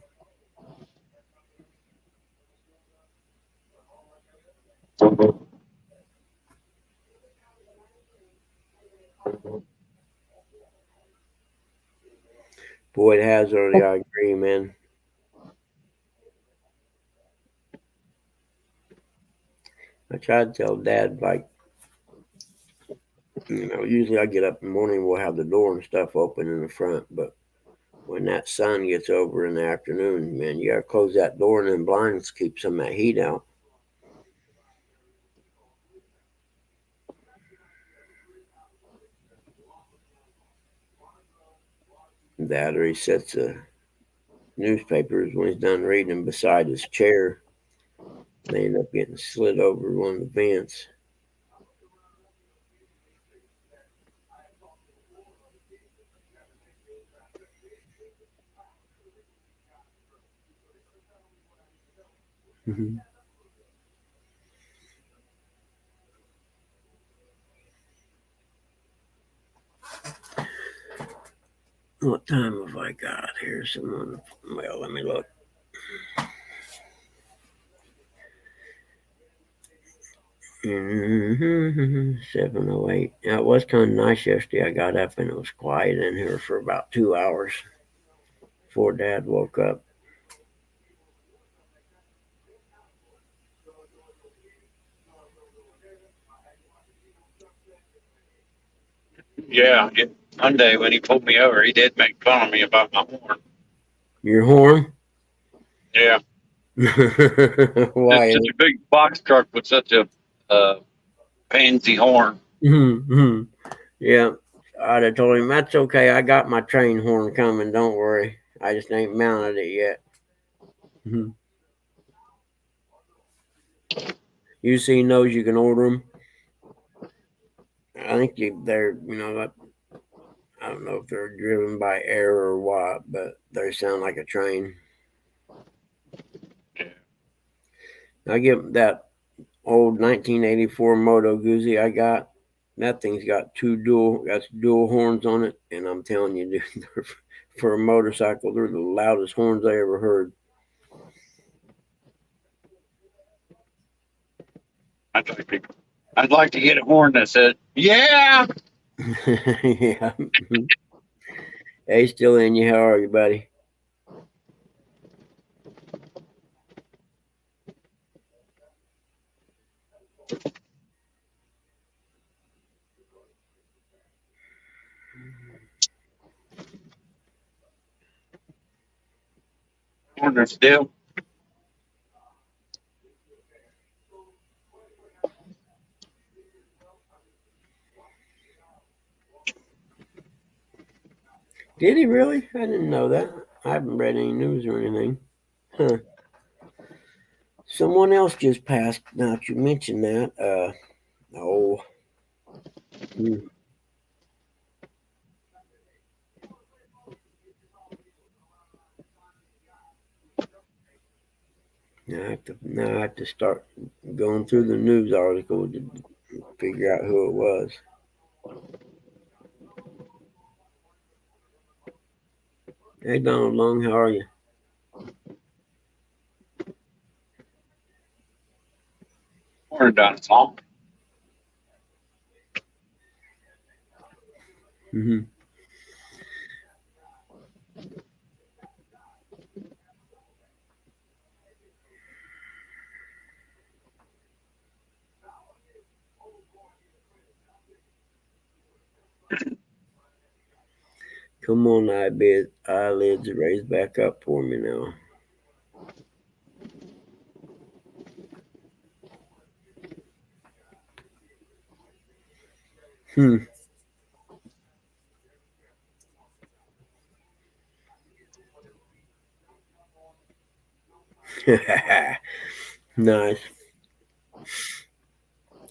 Boy, it has early. I agree, man. I try to tell Dad, like, usually I get up in the morning, we'll have the door and stuff open in the front, but when that sun gets over in the afternoon, man, you gotta close that door and then blinds keep some of that heat out. That or he sets the newspapers when he's done reading them beside his chair. They end up getting slid over one of the vents. Mm-hmm. What time have I got here? Someone, well, let me look. Mm-hmm. 7:08. Yeah, it was kind of nice yesterday. I got up and it was quiet in here for about 2 hours before Dad woke up. Yeah, Monday when he pulled me over, he did make fun of me about my horn. Your horn? Yeah, Why? it's such a big box truck with such a pansy horn. Mm-hmm. Yeah, I'd have told him that's okay. I got my train horn coming. Don't worry. I just ain't mounted it yet. Mhm. You seen those? You can order them. I think they're I don't know if they're driven by air or what, but they sound like a train. Yeah. I get that old 1984 Moto Guzzi I got. That thing's got dual horns on it, and I'm telling you, dude, for a motorcycle, they're the loudest horns I ever heard. I'd like to get a horn that said, "Yeah." Yeah. Hey, still in you? How are you, buddy? Horn still. Did he really? I didn't know that. I haven't read any news or anything. Huh. Someone else just passed. Now that you mentioned that, oh, hmm. Now I have to start going through the news article to figure out who it was. Hey, Donald Long, how are you? Horn done song. Hmm. Come on, eyelids raised back up for me now. Hmm. Nice.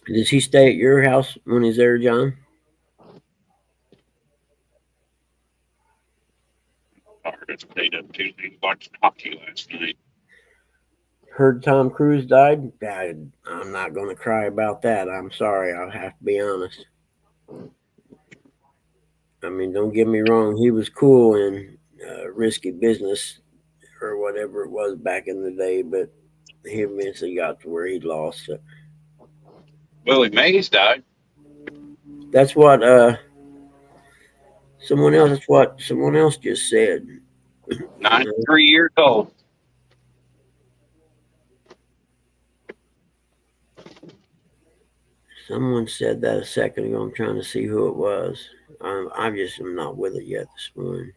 Does he stay at your house when he's there, John? I stayed up Tuesday watching hockey last night. Heard Tom Cruise died? I'm not going to cry about that. I'm sorry. I'll have to be honest. I mean, don't get me wrong. He was cool in Risky Business or whatever it was back in the day, but he eventually got to where he lost it. Willie Mays died. That's what someone else. That's what someone else just said. 93 years old. Someone said that a second ago. I'm trying to see who it was. I just am not with it yet this morning.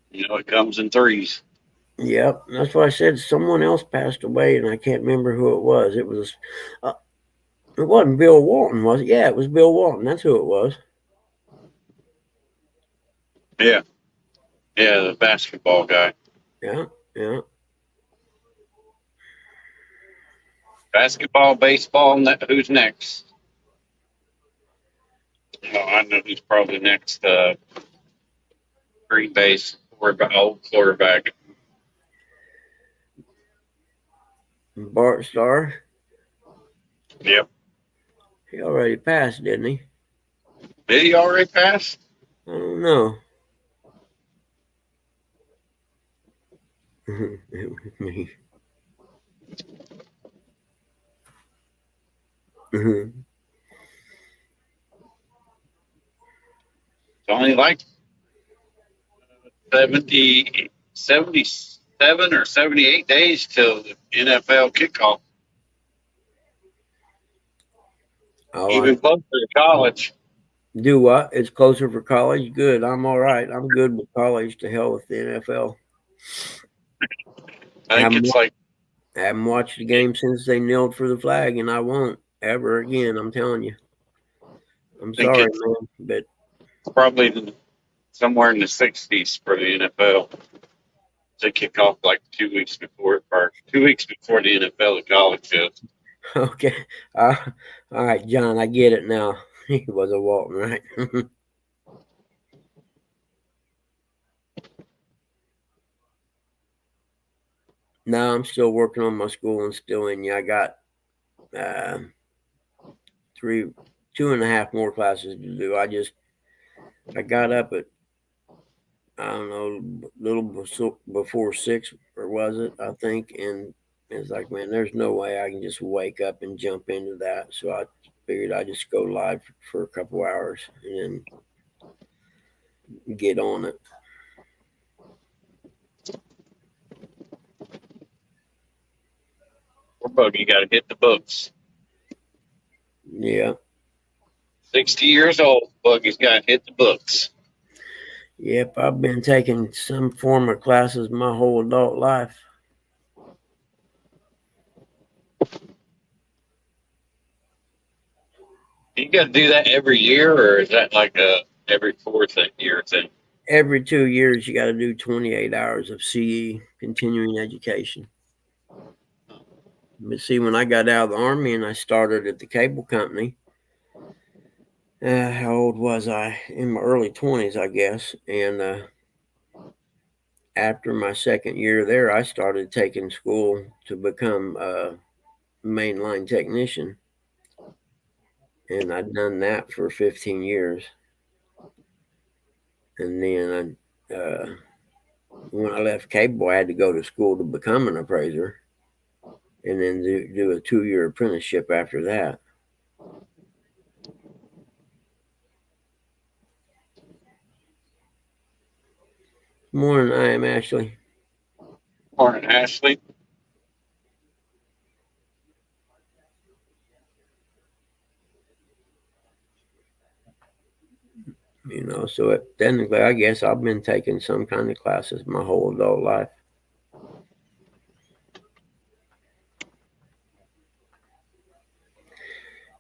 You know, it comes in threes. Yep, that's what I said. Someone else passed away, and I can't remember who it was. It wasn't Bill Walton, was it? Yeah, it was Bill Walton. That's who it was. Yeah. Yeah, the basketball guy. Yeah, yeah. Basketball, baseball, who's next? Oh, I know who's probably next. Green Bay's old quarterback. Bart Starr. Yep. He already passed, didn't he? Did he already pass? I don't know. Mhm. It's only like 77 or 78 days till the NFL kickoff. Oh, I Even closer to college. do what? It's closer for college. Good. I'm all right. I'm good with college. To hell with the NFL. I think Haven't it's like haven't watched the game since they knelt for the flag, and I won't ever again. I'm telling you. I'm I think sorry, it's man, but probably somewhere in the 60s for the NFL. They kick off like 2 weeks before, or 2 weeks before the NFL and college does. okay. Uh, all right, John. I get it now. He was a Walton, right? No, I'm still working on my school and still in. Yeah, I got uh, three, 2.5 more classes to do. I got up at I don't know, a little before 6, or was it? I think, and it's like, man, there's no way I can just wake up and jump into that. So I figured I'd just go live for a couple hours and then get on it. Poor Buggy got to hit the books. Yeah. 60 years old, Buggy's got to hit the books. Yep. I've been taking some form of classes my whole adult life. You got to do that every year, or is that like a every fourth year thing? Every 2 years, you got to do 28 hours of CE, continuing education. But see, when I got out of the Army and I started at the cable company, how old was I? In my early 20s, I guess. And after my second year there, I started taking school to become a mainline technician. And I'd done that for 15 years. And then when I left cable, I had to go to school to become an appraiser and then do a 2-year apprenticeship after that. Morning, I am Ashley. Morning, Ashley. So technically, I guess I've been taking some kind of classes my whole adult life.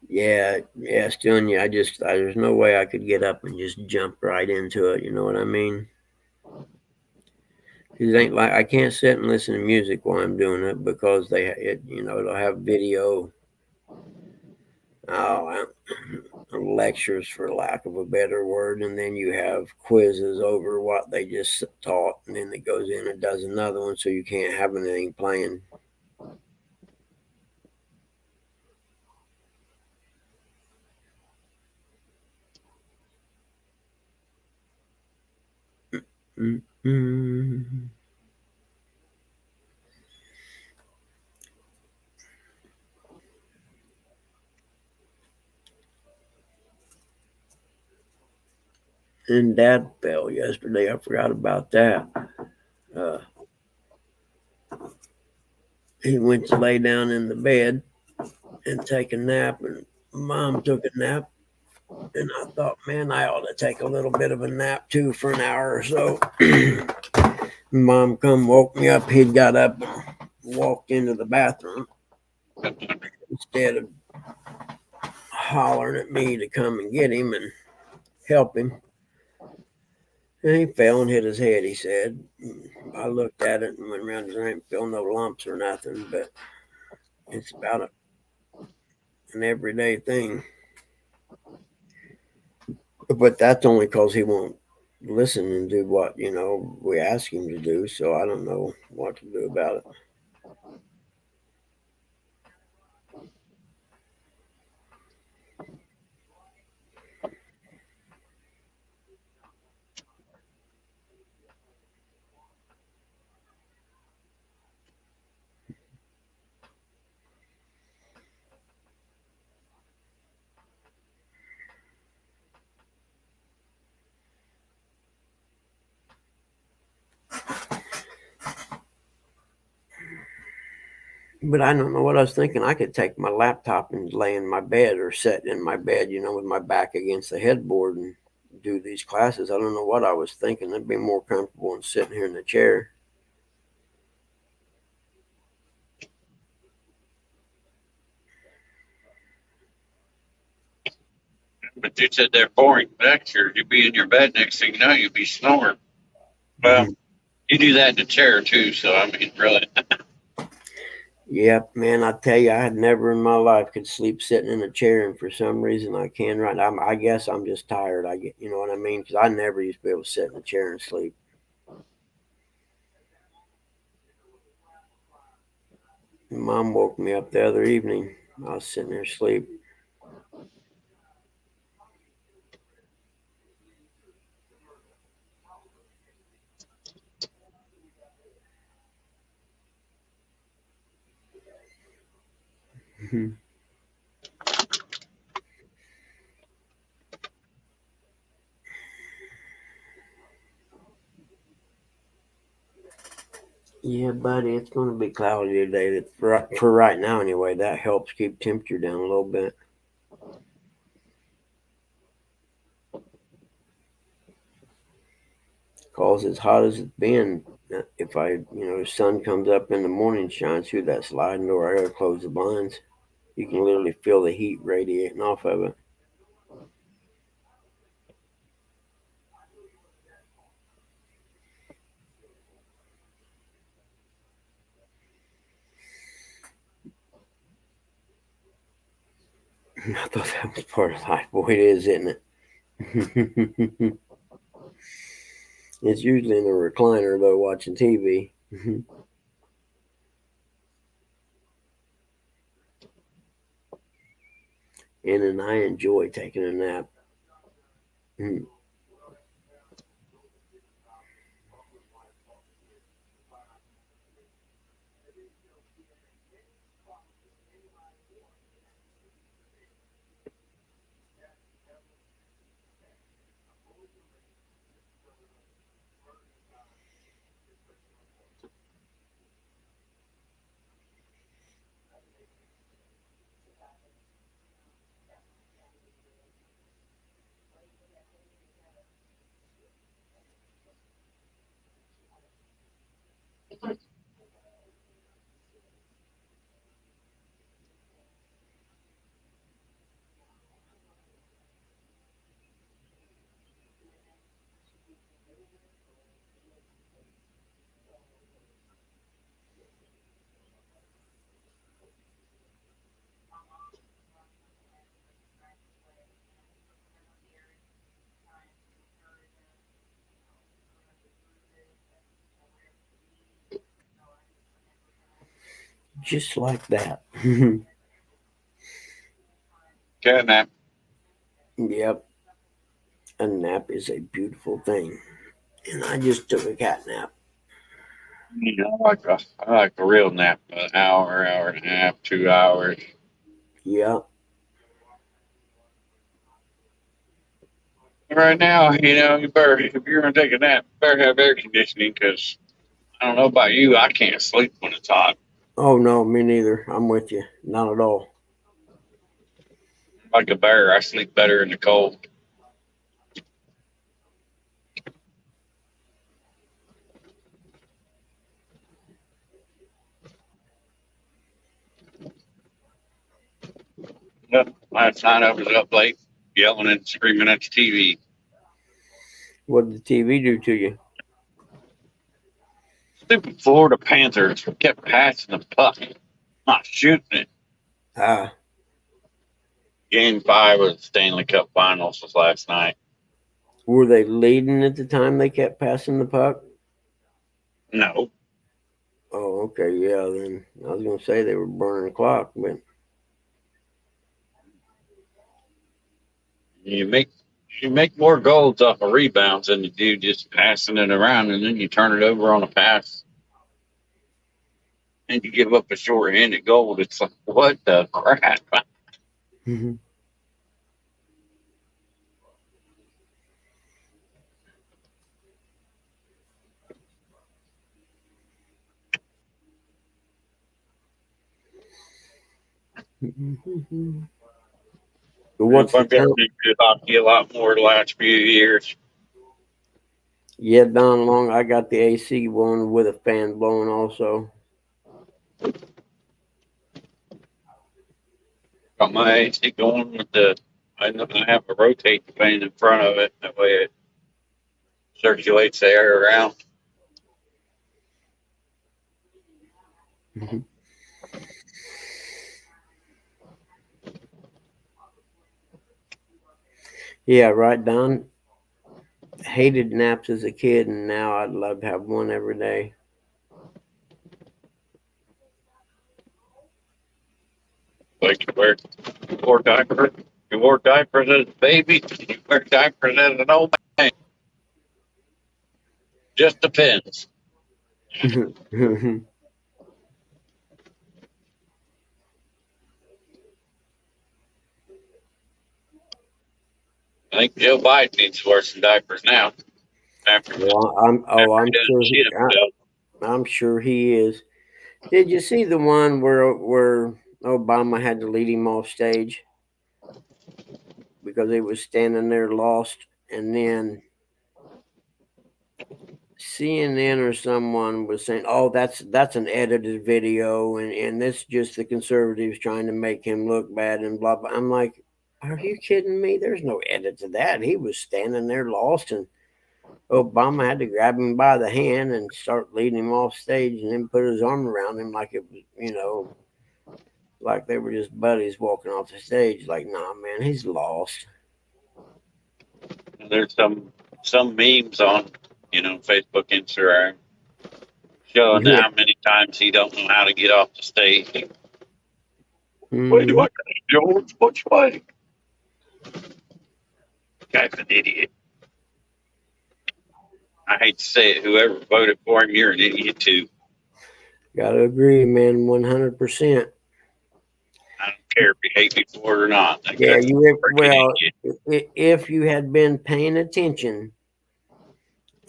Yeah, still, yeah. There's no way I could get up and just jump right into it. You know what I mean? 'Cause it ain't like I can't sit and listen to music while I'm doing it because it'll have video, oh, lectures for lack of a better word, and then you have quizzes over what they just taught, and then it goes in and does another one, so you can't have anything playing. Mm-hmm. And Dad fell yesterday. I forgot about that. Uh, he went to lay down in the bed and take a nap, and Mom took a nap. And I thought, man, I ought to take a little bit of a nap too for an hour or so. Mom come woke me up. He'd got up and walked into the bathroom instead of hollering at me to come and get him and help him. And he fell and hit his head, he said. I looked at it and went around and I didn't feel no lumps or nothing, but it's about an everyday thing. But that's only because he won't listen and do what, we ask him to do. So I don't know what to do about it. But I don't know what I was thinking. I could take my laptop and lay in my bed or sit in my bed, with my back against the headboard and do these classes. I don't know what I was thinking. I'd be more comfortable than sitting here in the chair. But you said they're boring lectures. You'd be in your bed, next thing you know, you'd be snoring. Well, you do that in a chair too, so I mean, really. Yep, man, I tell you, I had never in my life could sleep sitting in a chair, and for some reason I can right now. I guess I'm just tired. I get, you know what I mean? Because I never used to be able to sit in a chair and sleep. Mom woke me up the other evening. I was sitting there asleep. Yeah, buddy, it's going to be cloudy today. For right now, anyway. That helps keep temperature down a little bit. Cause as hot as it's been, if the sun comes up in the morning, shines through that sliding door, I gotta close the blinds. You can literally feel the heat radiating off of it. I thought that was part of life. Boy, it is, isn't it? It's usually in the recliner though, watching TV. And I enjoy taking a nap. Just like that. Cat nap. Yep, a nap is a beautiful thing. And I just took a cat nap. I like a real nap, an hour, hour and a half, 2 hours. Yep. Right now, you better if you're gonna take a nap, you better have air conditioning because I don't know about you, I can't sleep when it's hot. Oh no, me neither. I'm with you. Not at all. Like a bear, I sleep better in the cold. Yep. Last night I was up late, yelling and screaming at the TV. What did the TV do to you? Stupid Florida Panthers kept passing the puck, not shooting it. Ah, Game 5 of the Stanley Cup Finals was last night. were they leading at the time they kept passing the puck? No, Oh, okay, yeah. Then I was gonna say they were burning the clock, but you make more goals off of rebounds than you do just passing it around, and then you turn it over on a pass and you give up a short-handed goal. It's like what the crap? What's the I've got time? into hockey a lot more the last few years. Yeah, down long. I got the AC one with a fan blowing also. Got my AC going with I have a rotate fan in front of it. That way it circulates the air around. Yeah, right, Don. Hated naps as a kid, and now I'd love to have one every day. Like you wore diapers. You wore diapers as a baby. You wear diapers as an old man. Just depends. I think Joe Biden needs to wear some diapers now. After Well, I'm he doesn't shit himself. I'm sure he is. Did you see the one where Obama had to lead him off stage because he was standing there lost, and then CNN or someone was saying, "Oh, that's an edited video, and that's just the conservatives trying to make him look bad and blah blah." I'm like, "Are you kidding me? There's no edit to that. He was standing there lost, and Obama had to grab him by the hand and start leading him off stage, and then put his arm around him like it was, like they were just buddies walking off the stage. Like, nah, man, he's lost." And there's some memes on Facebook, Instagram showing Yeah. how many times he don't know how to get off the stage. Wait, do Hmm. I George? Which way? Guy's an idiot. I hate to say it. Whoever voted for him, you're an idiot too. Gotta agree, man, 100%. I don't care if you hate me for it or not. That Yeah, guy's a freaking well, idiot. if you had been paying attention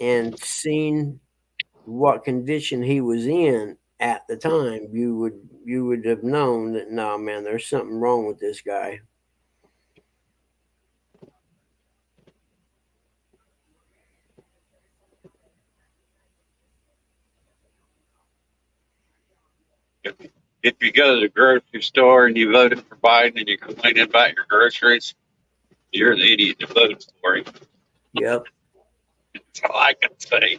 and seen what condition he was in at the time, you would have known that, no, man, there's something wrong with this guy. If you go to the grocery store and you voted for Biden and you're complaining about your groceries, you're the idiot that voted for him. Yep. That's all I can say.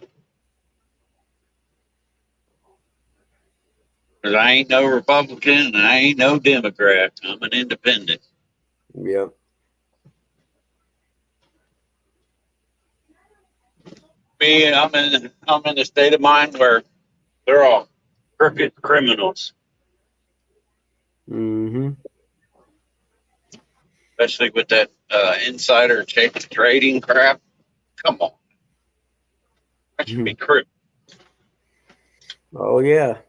Because I ain't no Republican and I ain't no Democrat. I'm an independent. Yep. Me, I'm in a state of mind where they're all crooked criminals, Hmm. especially with that insider trading crap. Come on, that should be criminal. Oh yeah.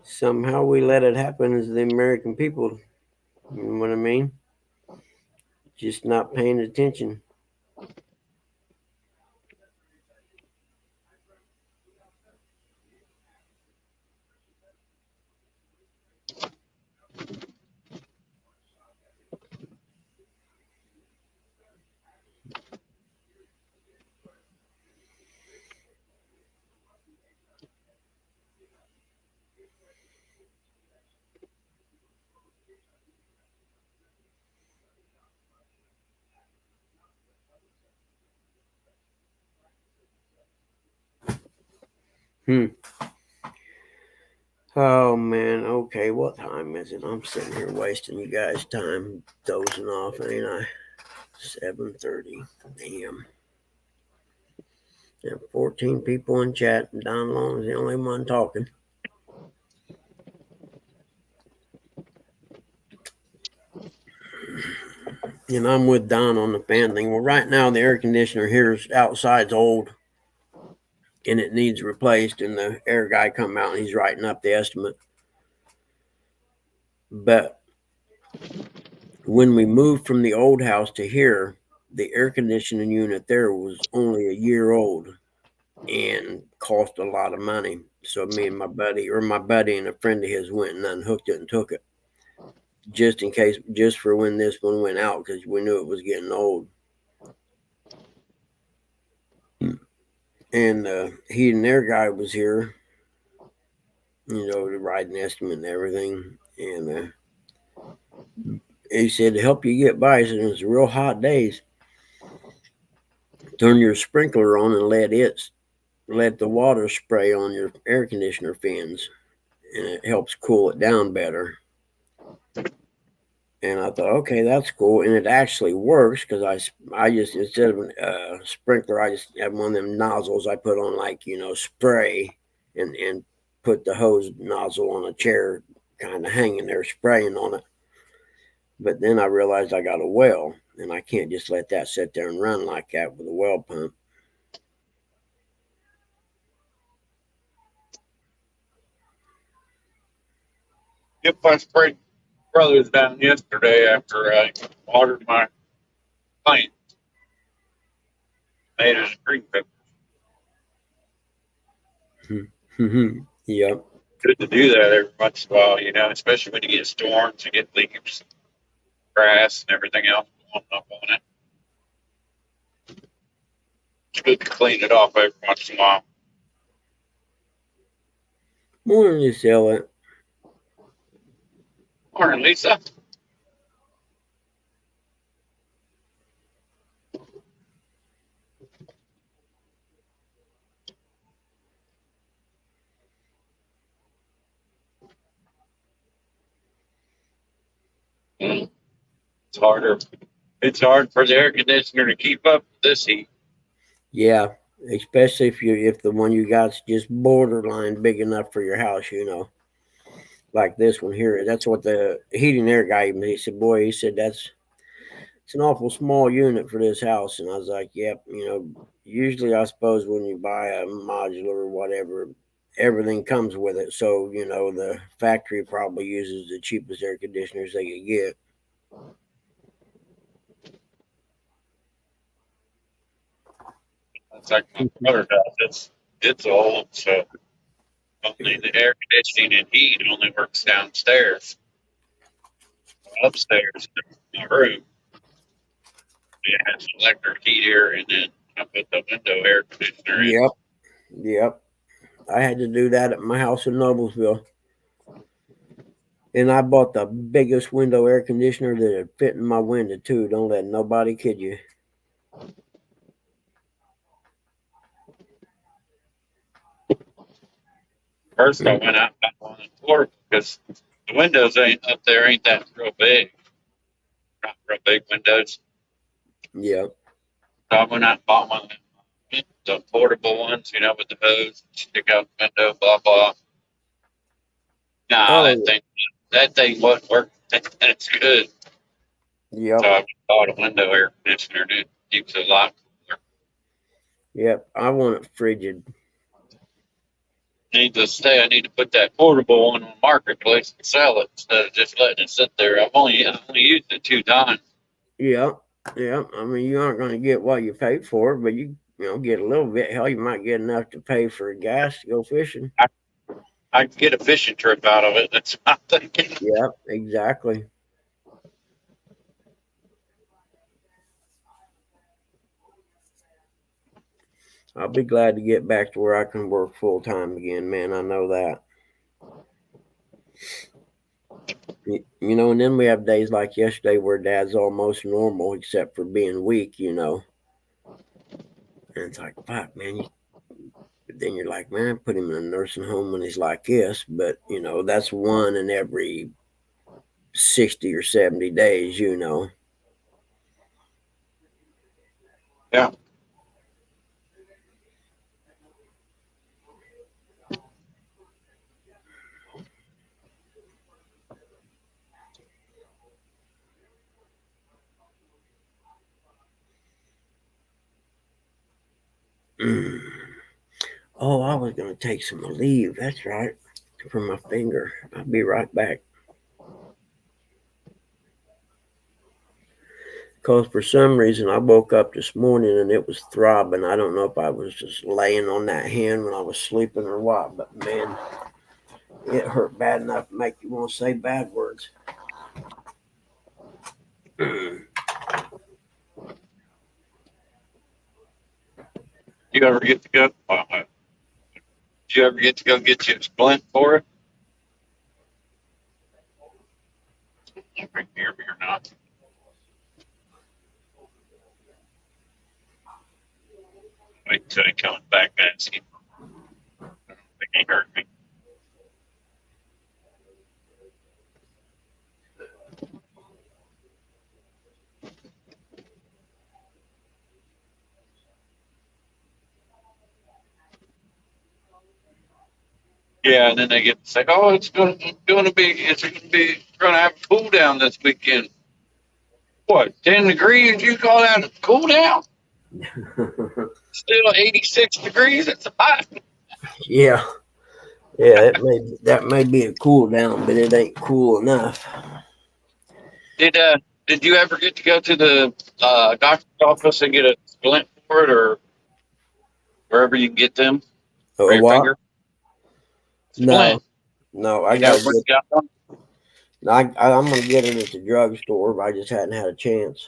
Somehow we let it happen as the American people. You know what I mean? Just not paying attention. Hmm. Oh man, okay, what time is it? I'm sitting here wasting you guys' time dozing off, ain't I? 7:30. Damn. There are 14 people in chat, and Don Long is the only one talking. And I'm with Don on the fan thing. Well, right now the air conditioner here is outside's old and it needs replaced, and the air guy come out and he's writing up the estimate. But when we moved from the old house to here, the air conditioning unit there was only a year old and cost a lot of money. So me and my buddy and a friend of his went and unhooked it and took it. just in case, just for when this one went out, because we knew it was getting old. And the heat and air guy was here, to write an estimate and everything. And he said, to help you get by, he said, it's real hot days, turn your sprinkler on and let the water spray on your air conditioner fans, and it helps cool it down better. And I thought, okay, that's cool. And it actually works because I just, instead of a sprinkler, I just have one of them nozzles I put on, like, spray, and put the hose nozzle on a chair, kind of hanging there, spraying on it. But then I realized I got a well, and I can't just let that sit there and run like that with a well pump. Yep, I sprayed brothers down yesterday after I watered my plant. Made it a green pepper. Yep. Good to do that every once in a while, especially when you get storms, you get leaves, grass, and everything else going up on it. It's good to clean it off every once in a while. Morning, you sell it. Morning, Lisa. It's harder. It's hard for the air conditioner to keep up with this heat. Yeah, especially if the one you got's just borderline big enough for your house, like this one here. That's what the heating air guy even, he said, boy, he said it's an awful small unit for this house. And I was like, yep, usually I suppose when you buy a modular or whatever, everything comes with it. So, the factory probably uses the cheapest air conditioners they could get. It's like my brother does. It's old, so only the air conditioning and heat only works downstairs. Upstairs in my room, it has electric heat here, and then I put the window air conditioner in. Yep. I had to do that at my house in Noblesville. And I bought the biggest window air conditioner that would fit in my window, too. Don't let nobody kid you. First, I went out and got one in Florida because the windows ain't that real big. Not real big windows. Yeah. So I went out and bought one of the portable ones, with the hose, stick out the window, blah blah. Nah, that thing wasn't working. That's good. Yep. So I bought a window air conditioner, and it keeps it a lot cooler. Yep. I want it frigid. I need to put that portable one on the marketplace and sell it instead of just letting it sit there. I've only used it 2 times. Yeah. I mean, you aren't going to get what you paid for, but you get a little bit. Hell, you might get enough to pay for gas to go fishing. I can get a fishing trip out of it. That's what I'm thinking. Yeah, exactly. I'll be glad to get back to where I can work full time again, man. I know that. And then we have days like yesterday where Dad's almost normal except for being weak, And it's like, fuck, man. But then you're like, man, put him in a nursing home when he's like this. But, that's one in every 60 or 70 days, Yeah. Oh, I was going to take some leave. That's right. From my finger. I'll be right back. Because for some reason I woke up this morning and it was throbbing. I don't know if I was just laying on that hand when I was sleeping or what, but man, it hurt bad enough to make you want to say bad words. you ever get to go? Did you ever get to go get you a splint for it? You can hear me or not? Wait till he comes back and see. I don't think he heard me. Yeah, and then they get to say, "Oh, it's going to be going to have a cool down this weekend." What, 10 degrees? You call that a cool down? Still 86 degrees. It's hot. Yeah. Yeah, that may be a cool down, but it ain't cool enough. Did you ever get to go to the doctor's office and get a splint for it, or wherever you can get them for your What? finger? No, Splint. I You never gotta get. got one? I'm gonna get it at the drugstore, but I just hadn't had a chance.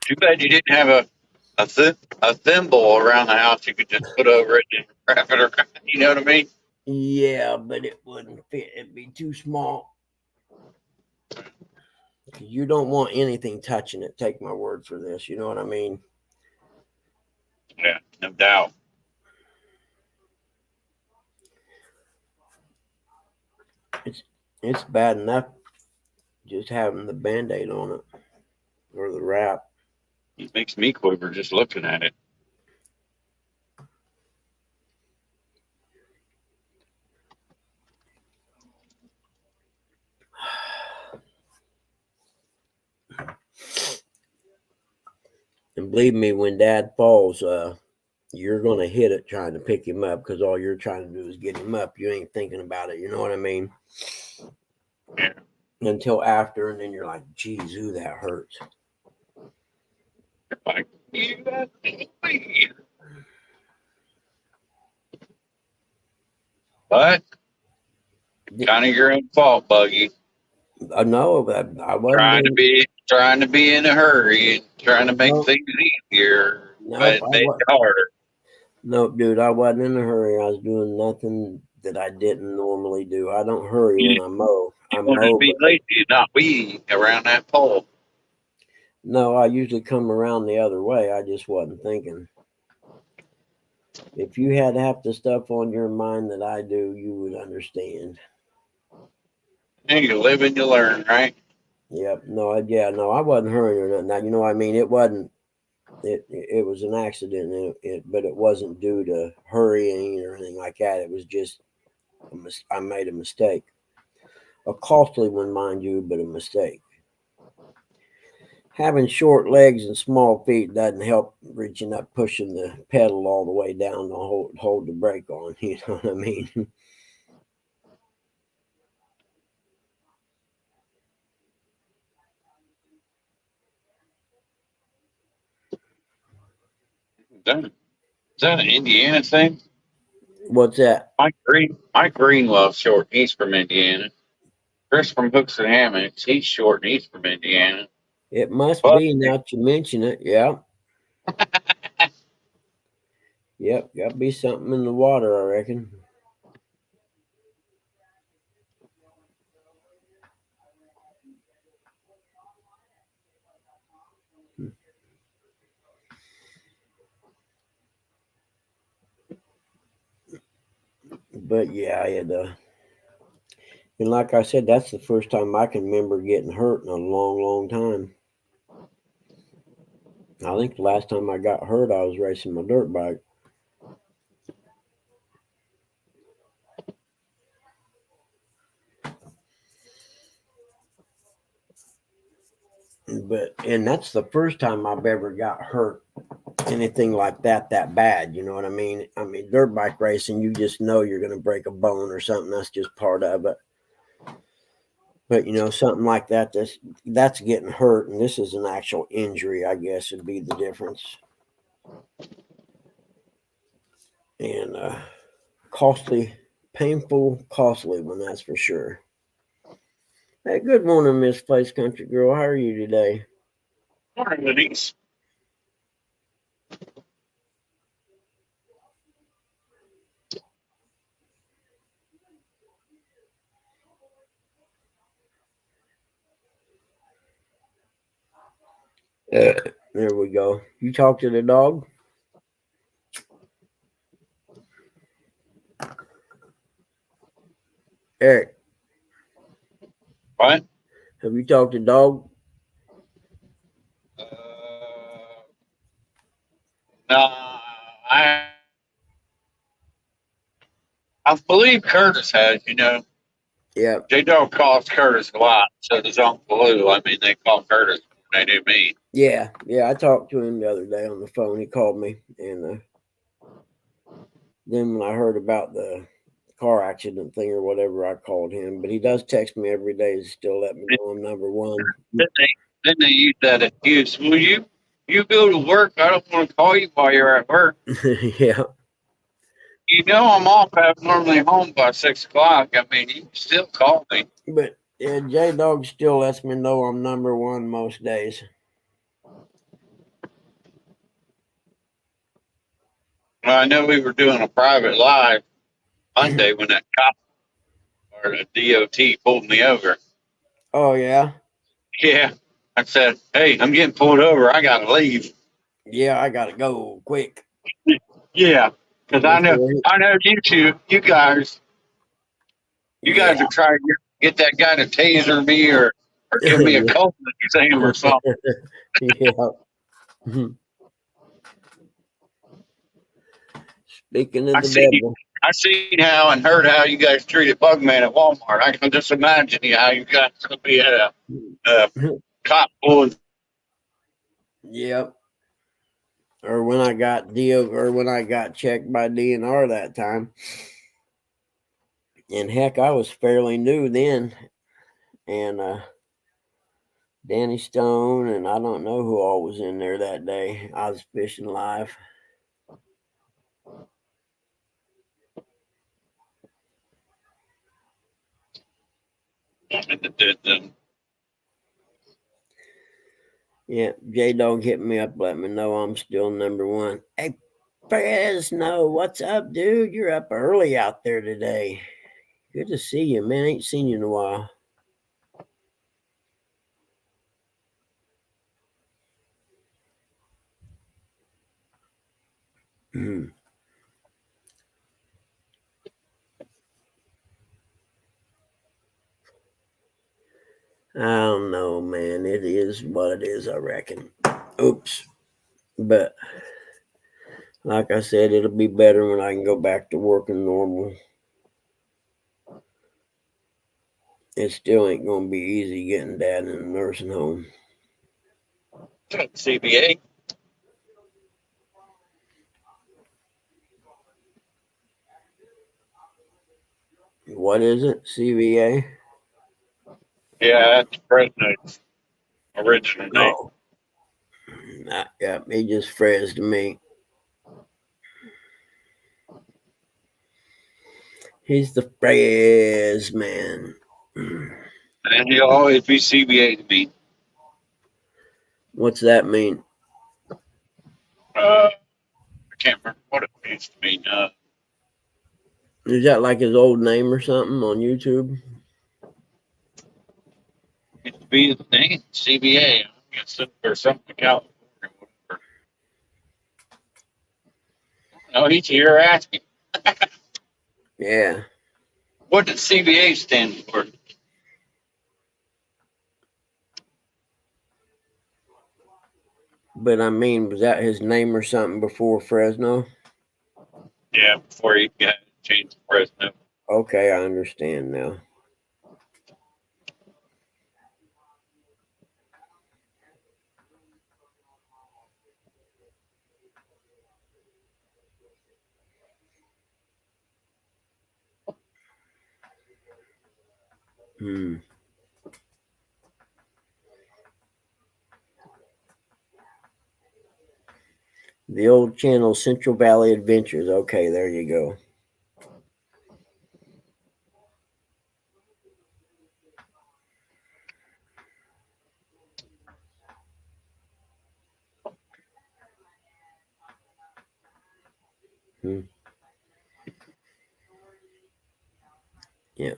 Too bad you didn't have a thimble around the house you could just put over it and wrap it around. You know what I mean? Yeah, but it wouldn't fit. It'd be too small. You don't want anything touching it. Take my word for this. You know what I mean? Yeah, no doubt. It's bad enough just having the Band-Aid on it or the wrap. It makes me quiver just looking at it. And believe me, when Dad falls, you're gonna hit it trying to pick him up because all you're trying to do is get him up. You ain't thinking about it. You know what I mean? Yeah. Until after, and then you're like, "Geez, ooh, that hurts." Like, you got me. But kind of your own fault, Buggy. I know that I wasn't Trying to be in a hurry and trying to make no, things easier, nope, but it made it harder. nope, dude. I wasn't in a hurry. I was doing nothing that I didn't normally do. I don't hurry You, when I mow. I you wanted to mow, be but lazy and not weedy around that pole. no, I usually come around the other way. I just wasn't thinking. If you had half the stuff on your mind that I do, you would understand. And you live and you learn, right? Yep. No, I wasn't hurrying or nothing. Now, you know what I mean? It wasn't. It was an accident, but it wasn't due to hurrying or anything like that. It was just I made a mistake, a costly one, mind you, but a mistake. Having short legs and small feet doesn't help reaching up, pushing the pedal all the way down to hold the brake on. You know what I mean? Is that an Indiana thing? What's that? Mike Green loves short. He's from Indiana. Chris from Hooks and Hammocks, he's short and he's from Indiana. It must But be now that you mention it. Yeah. Yep. Got to be something in the water, I reckon. But yeah, and like I said, that's the first time I can remember getting hurt in a long, long time. I think the last time I got hurt, I was racing my dirt bike. And that's the first time I've ever got hurt, anything like that bad. You know what I mean? I mean, dirt bike racing, you just know you're going to break a bone or something. That's just part of it. But something like that's getting hurt, and this is an actual injury. I guess would be the difference. And costly, painful, costly one, that's for sure. Hey, good morning, Miss Place Country Girl. How are you today? Morning, Denise. There we go. You talk to the dog? Eric, What? have you talked to dog? Uh, no, I believe Curtis has. Yeah. J Dog calls Curtis a lot. So does Uncle Lou. I mean, they call Curtis when they do me. Yeah. I talked to him the other day on the phone. He called me, and then when I heard about the car accident thing or whatever, I called him. But he does text me every day to still let me know I'm number one. Then they use that excuse. Will you go to work? I don't want to call you while you're at work. Yeah. I'm off. I'm normally home by 6 o'clock. I mean, you can still call me. But yeah, J Dog still lets me know I'm number one most days. Well, I know we were doing a private live Monday when that cop or the DOT pulled me over. Oh yeah. Yeah. I said, hey, I'm getting pulled over. I got to leave. Yeah, I gotta go quick. Yeah. Because I know, Before he- I know you guys Yeah. are trying to get that guy to taser me or give me a cold exam or something. Yeah. Speaking of I the see. devil. I seen how and heard how you guys treated Bugman at Walmart. I can just imagine how you guys gonna be at a cop pulling. Yep. Or when I got checked by DNR that time. And heck, I was fairly new then. And Danny Stone and I don't know who all was in there that day. I was fishing live. Yeah, J Dog hit me up, let me know I'm still number one. Hey, Fresno, what's up, dude? You're up early out there today. Good to see you, man. Ain't seen you in a while. I don't know, man. It is what it is, I reckon. Oops. But like I said, it'll be better when I can go back to working normal. It still ain't gonna be easy getting dad in a nursing home. CBA. What is it? CVA? Yeah, that's Fresno's original name. Oh, yeah, he just Frez to me. He's the Frez man. And he'll always be CBA to me. What's that mean? I can't remember what it means to me. Is that like his old name or something on YouTube? It used to be his name, CBA. I guess or something in California. Whatever. No, he's here asking. Yeah. What does CBA stand for? But I mean, was that his name or something before Fresno? Yeah, before he got changed to Fresno. Okay, I understand now. Hmm. The old channel, Central Valley Adventures. Okay, there you go. Yeah.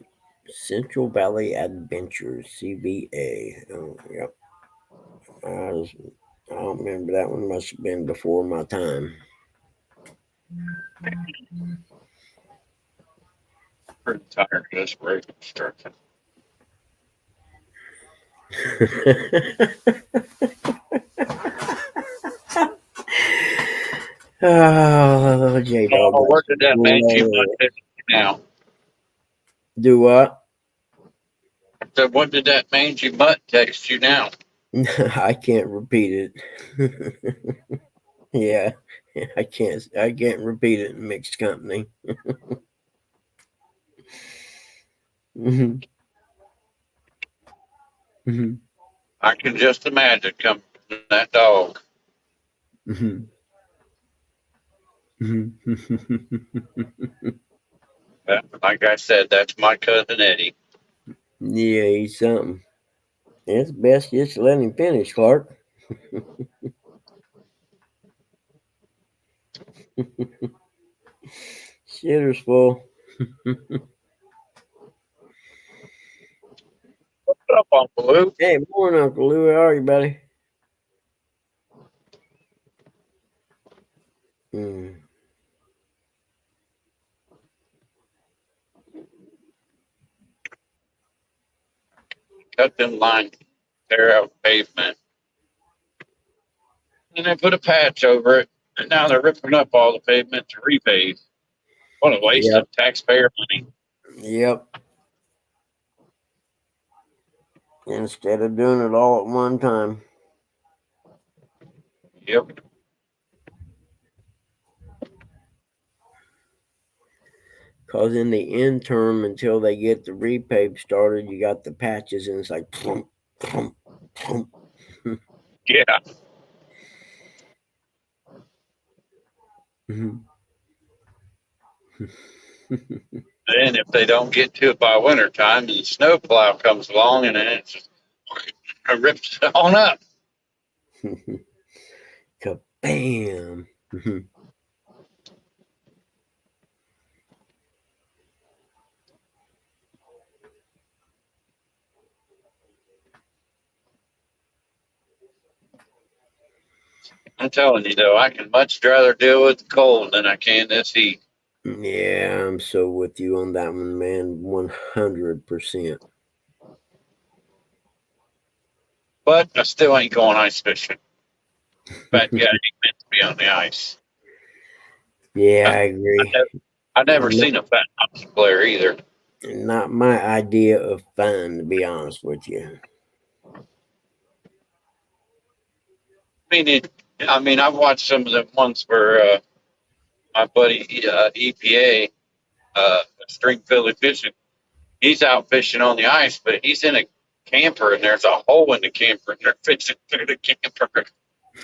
Central Valley Adventures, CVA. Oh, yep. I don't remember that one. Must have been before my time. Pretty tired of this break construction. Oh, J Dog Oh, got where did some that mangy mutt hilarious. take you now? Do what? So what did that mangy mutt text you now? I can't repeat it. Yeah, I can't. I can't repeat it in mixed company. Mhm, mhm, I can just imagine coming from that dog. mhm, mhm. But like I said, that's my cousin Eddie. Yeah, he's something. It's best just to let him finish, Clark. Shitter's full. What's up, Uncle Lou? Hey, morning, Uncle Lou. How are you, buddy? Mm. Cut them lines, tear out pavement. And they put a patch over it. And now they're ripping up all the pavement to repave. What a waste Yep, of taxpayer money. yep. Instead of doing it all at one time. Yep. Because in the interim, until they get the repave started, you got the patches, and it's like plump, plump, plump. Yeah. Mhm. Then if they don't get to it by winter time and the snow plow comes along and then it just rips it on up. Kabam. Mhm. I'm telling you though, I can much rather deal with the cold than I can this heat. Yeah, I'm so with you on that one, man. 100%. But I still ain't going ice fishing. Fat guy ain't meant to be on the ice. Yeah, I, I I, agree. never, I never Not, seen a fat hockey player either. not my idea of fun, to be honest with you. I mean, I've watched some of the ones where my buddy EPA, Stringfellow Fishing, he's out fishing on the ice, but he's in a camper and there's a hole in the camper and they're fishing through the camper.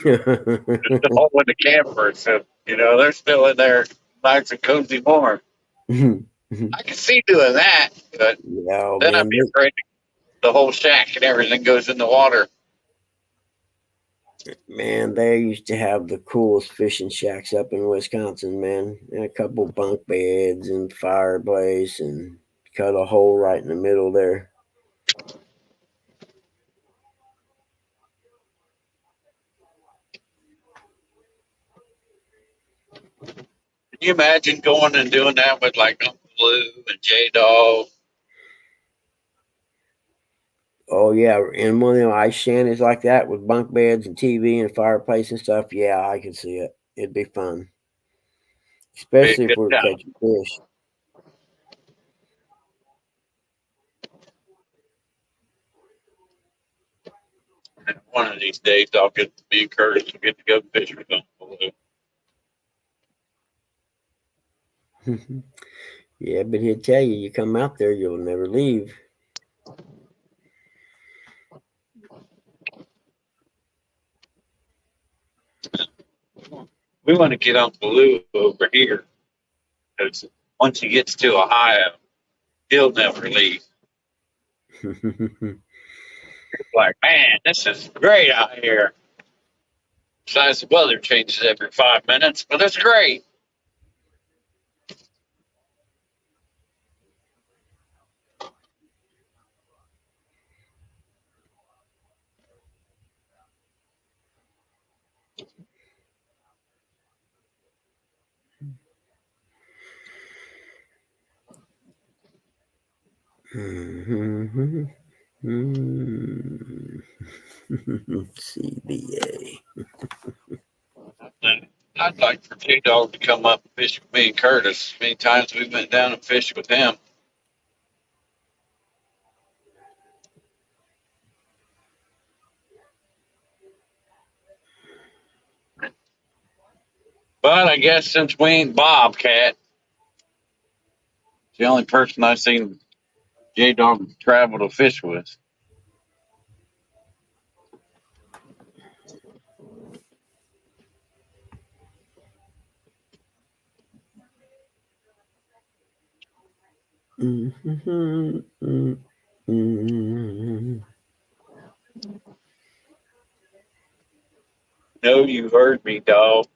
There's a hole in the camper, so they're still in there, nice and cozy warm. I can see doing that, but Yeah, then I'd man. be afraid the whole shack and everything goes in the water. Man, they used to have the coolest fishing shacks up in Wisconsin, man. And a couple bunk beds and fireplace and cut a hole right in the middle there. Can you imagine going and doing that with like Uncle Blue and J Dog? Oh yeah, in one of them ice shanties like that with bunk beds and TV and fireplace and stuff. Yeah, I could see it. It'd be fun, Be a especially if good we're time. catching fish. One of these days, I'll get to be encouraged to get to go fishing with Uncle Blue. Yeah, but he'll tell you, you come out there, you'll never leave. We want to get Uncle Blue over here because once he gets to Ohio, he'll never leave. Like, man, this is great out here. Besides, the weather changes every 5 minutes, but it's great. CBA. And I'd like for J-Dog to come up and fish with me and Curtis. Many times we went down and fished with him. But I guess since we ain't Bobcat, it's the only person I've seen J-Dog travel to fish with. No, you heard me, dog.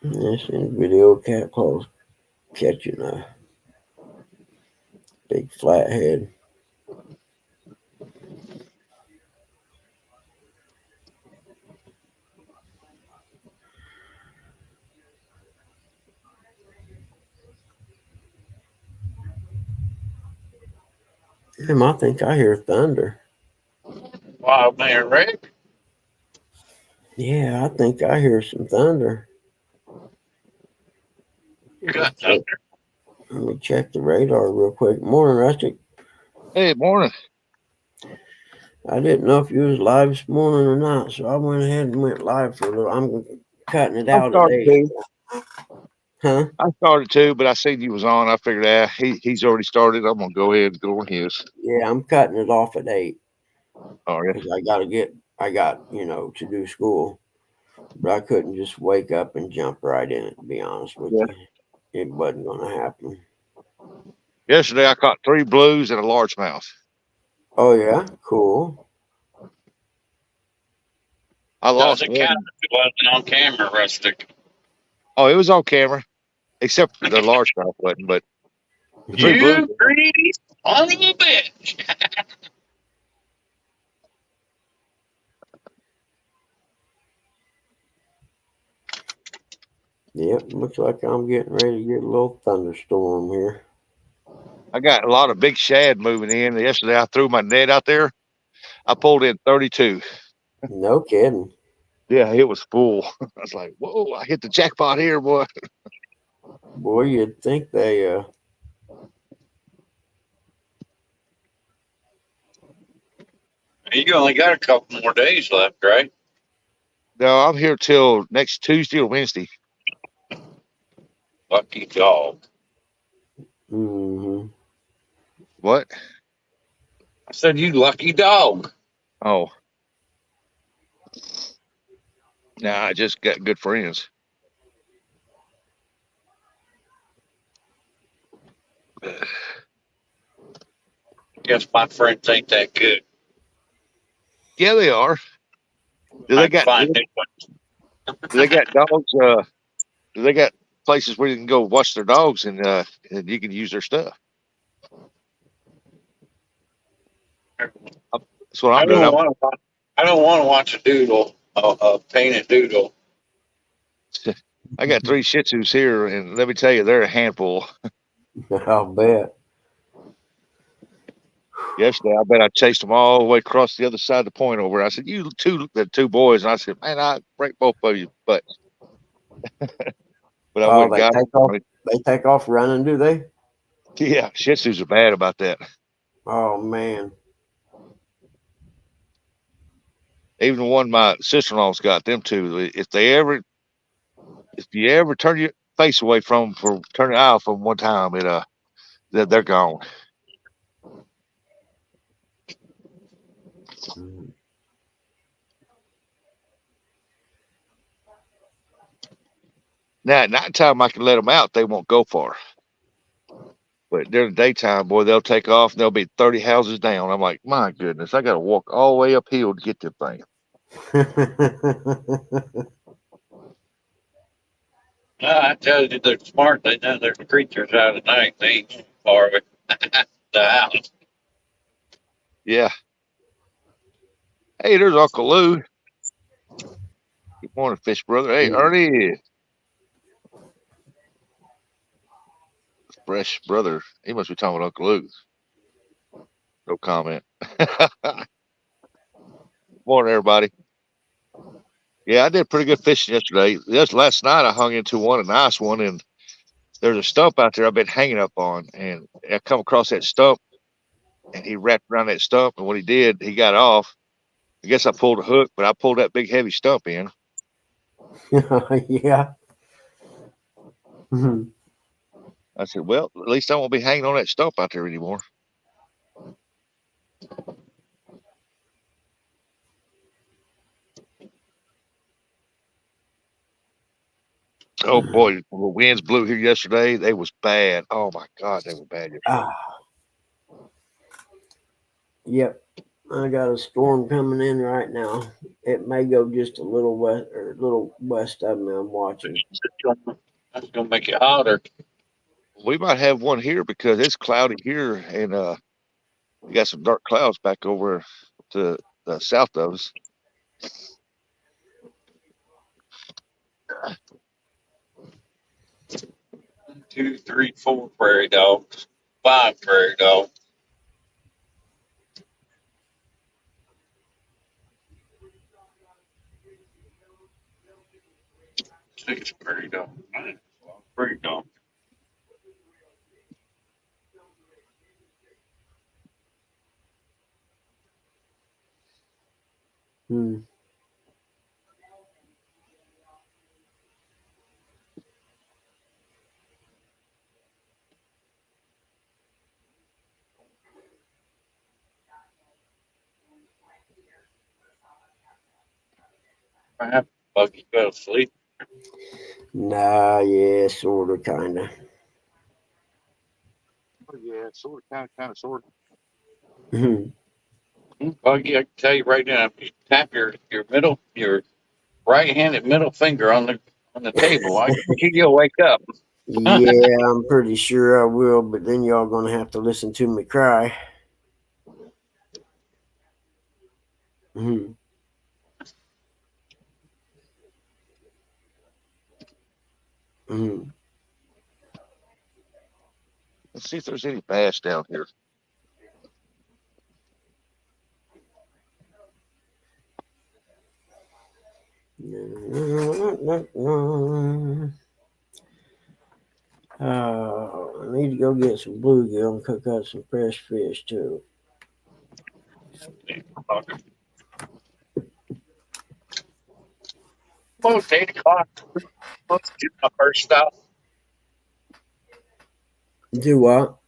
This is video cat calls catching a big flathead. Damn, I think I hear thunder. Wild man Rick. Yeah, I think I hear some thunder. You got Let thunder. me check the radar real quick. Morning, Rustic. Hey, morning. I didn't know if you was live this morning or not, so I went ahead and went live for a little. I'm cutting it I out at started 8. too. Huh? I started too, but I seen you was on. I figured, he's already started. I'm gonna go ahead and go on his. Yeah, I'm cutting it off at 8 Oh yeah. because I got, to do school. But I couldn't just wake up and jump right in it, to be honest with Yeah. you. It wasn't going to happen. Yesterday I caught 3 blues and a largemouth. Oh, yeah? Cool. I lost Doesn't one. count if it wasn't on camera, Rustic. Oh, it was on camera, except for the largemouth wasn't. But the 3 blues. You greedy son of a bitch. Yep, looks like I'm getting ready to get a little thunderstorm here. I got a lot of big shad moving in. Yesterday I threw my net out there. I pulled in 32. No kidding. Yeah, it was full. I was like, whoa! I hit the jackpot here, boy. Boy, you'd think they You only got a couple more days left, right? No, I'm here till next Tuesday or Wednesday. Lucky dog. Mm-hmm. What? I said, you lucky dog. Oh. Nah, I just got good friends. Guess my friends ain't that good. Yeah, they are. Do I they can got find new ones. do they got dogs? Do they got places where you can go watch their dogs and you can use their stuff? That's what I I'm doing. don't want to. I don't want to watch a doodle, a painted doodle. I got 3 Shih Tzus here, and let me tell you, they're a handful. I'll bet. Yesterday, I bet I chased them all the way across the other side of the point over. I said, the 2 boys. And I said, man, I break both of you. But I Oh, went and got them. they take off running, do they? Yeah, Shih Tzus are bad about that. Oh, man. Even the one my sister-in-law's got, them 2. If you ever turn your face away from for turn your eye off from one time, they're gone. Now at nighttime I can let them out; they won't go far. But during the daytime, boy, they'll take off and they'll be 30 houses down. I'm like, my goodness, I got to walk all the way uphill to get this thing. I tell you, they're smart. They know there's creatures out at night. They ain't far away. The house. Yeah. Hey, there's Uncle Lou. Good morning, Fish brother. Hey, Ernie. Fresh brother. He must be talking about Uncle Lou. No comment. Morning, everybody. Yeah, I did pretty good fishing yesterday. Just last night, I hung into one, a nice one, and there's a stump out there I've been hanging up on, and I come across that stump, and he wrapped around that stump, and what he did, he got off. I guess I pulled a hook, but I pulled that big heavy stump in. Yeah. Mhm. I said, well, at least I won't be hanging on that stump out there anymore. Oh boy, the winds blew here yesterday. They was bad. Oh my God, they were bad yesterday. Ah. Yep. I got a storm coming in right now. It may go just a little west or a little west of me. I'm watching. That's gonna make it hotter. We might have one here because it's cloudy here, and we got some dark clouds back over to the south of us. 2, 3, 4 prairie dogs. 5 prairie dogs. 6 prairie dogs. 9 prairie dogs. Hmm. I have Buggy go to sleep. Nah, yeah, sort of, kind of. Oh yeah, sort of, kind of, sort of. Buggy, I can tell you right now, if you tap your right-handed middle finger on the table, I think you'll wake up. Yeah, I'm pretty sure I will, but then y'all gonna have to listen to me cry. Mhm. Mhm. Let's see if there's any bass down here. I need to go get some bluegill and cook up some fresh fish too. Almost 8 o'clock. Let's get my first stop. Do what?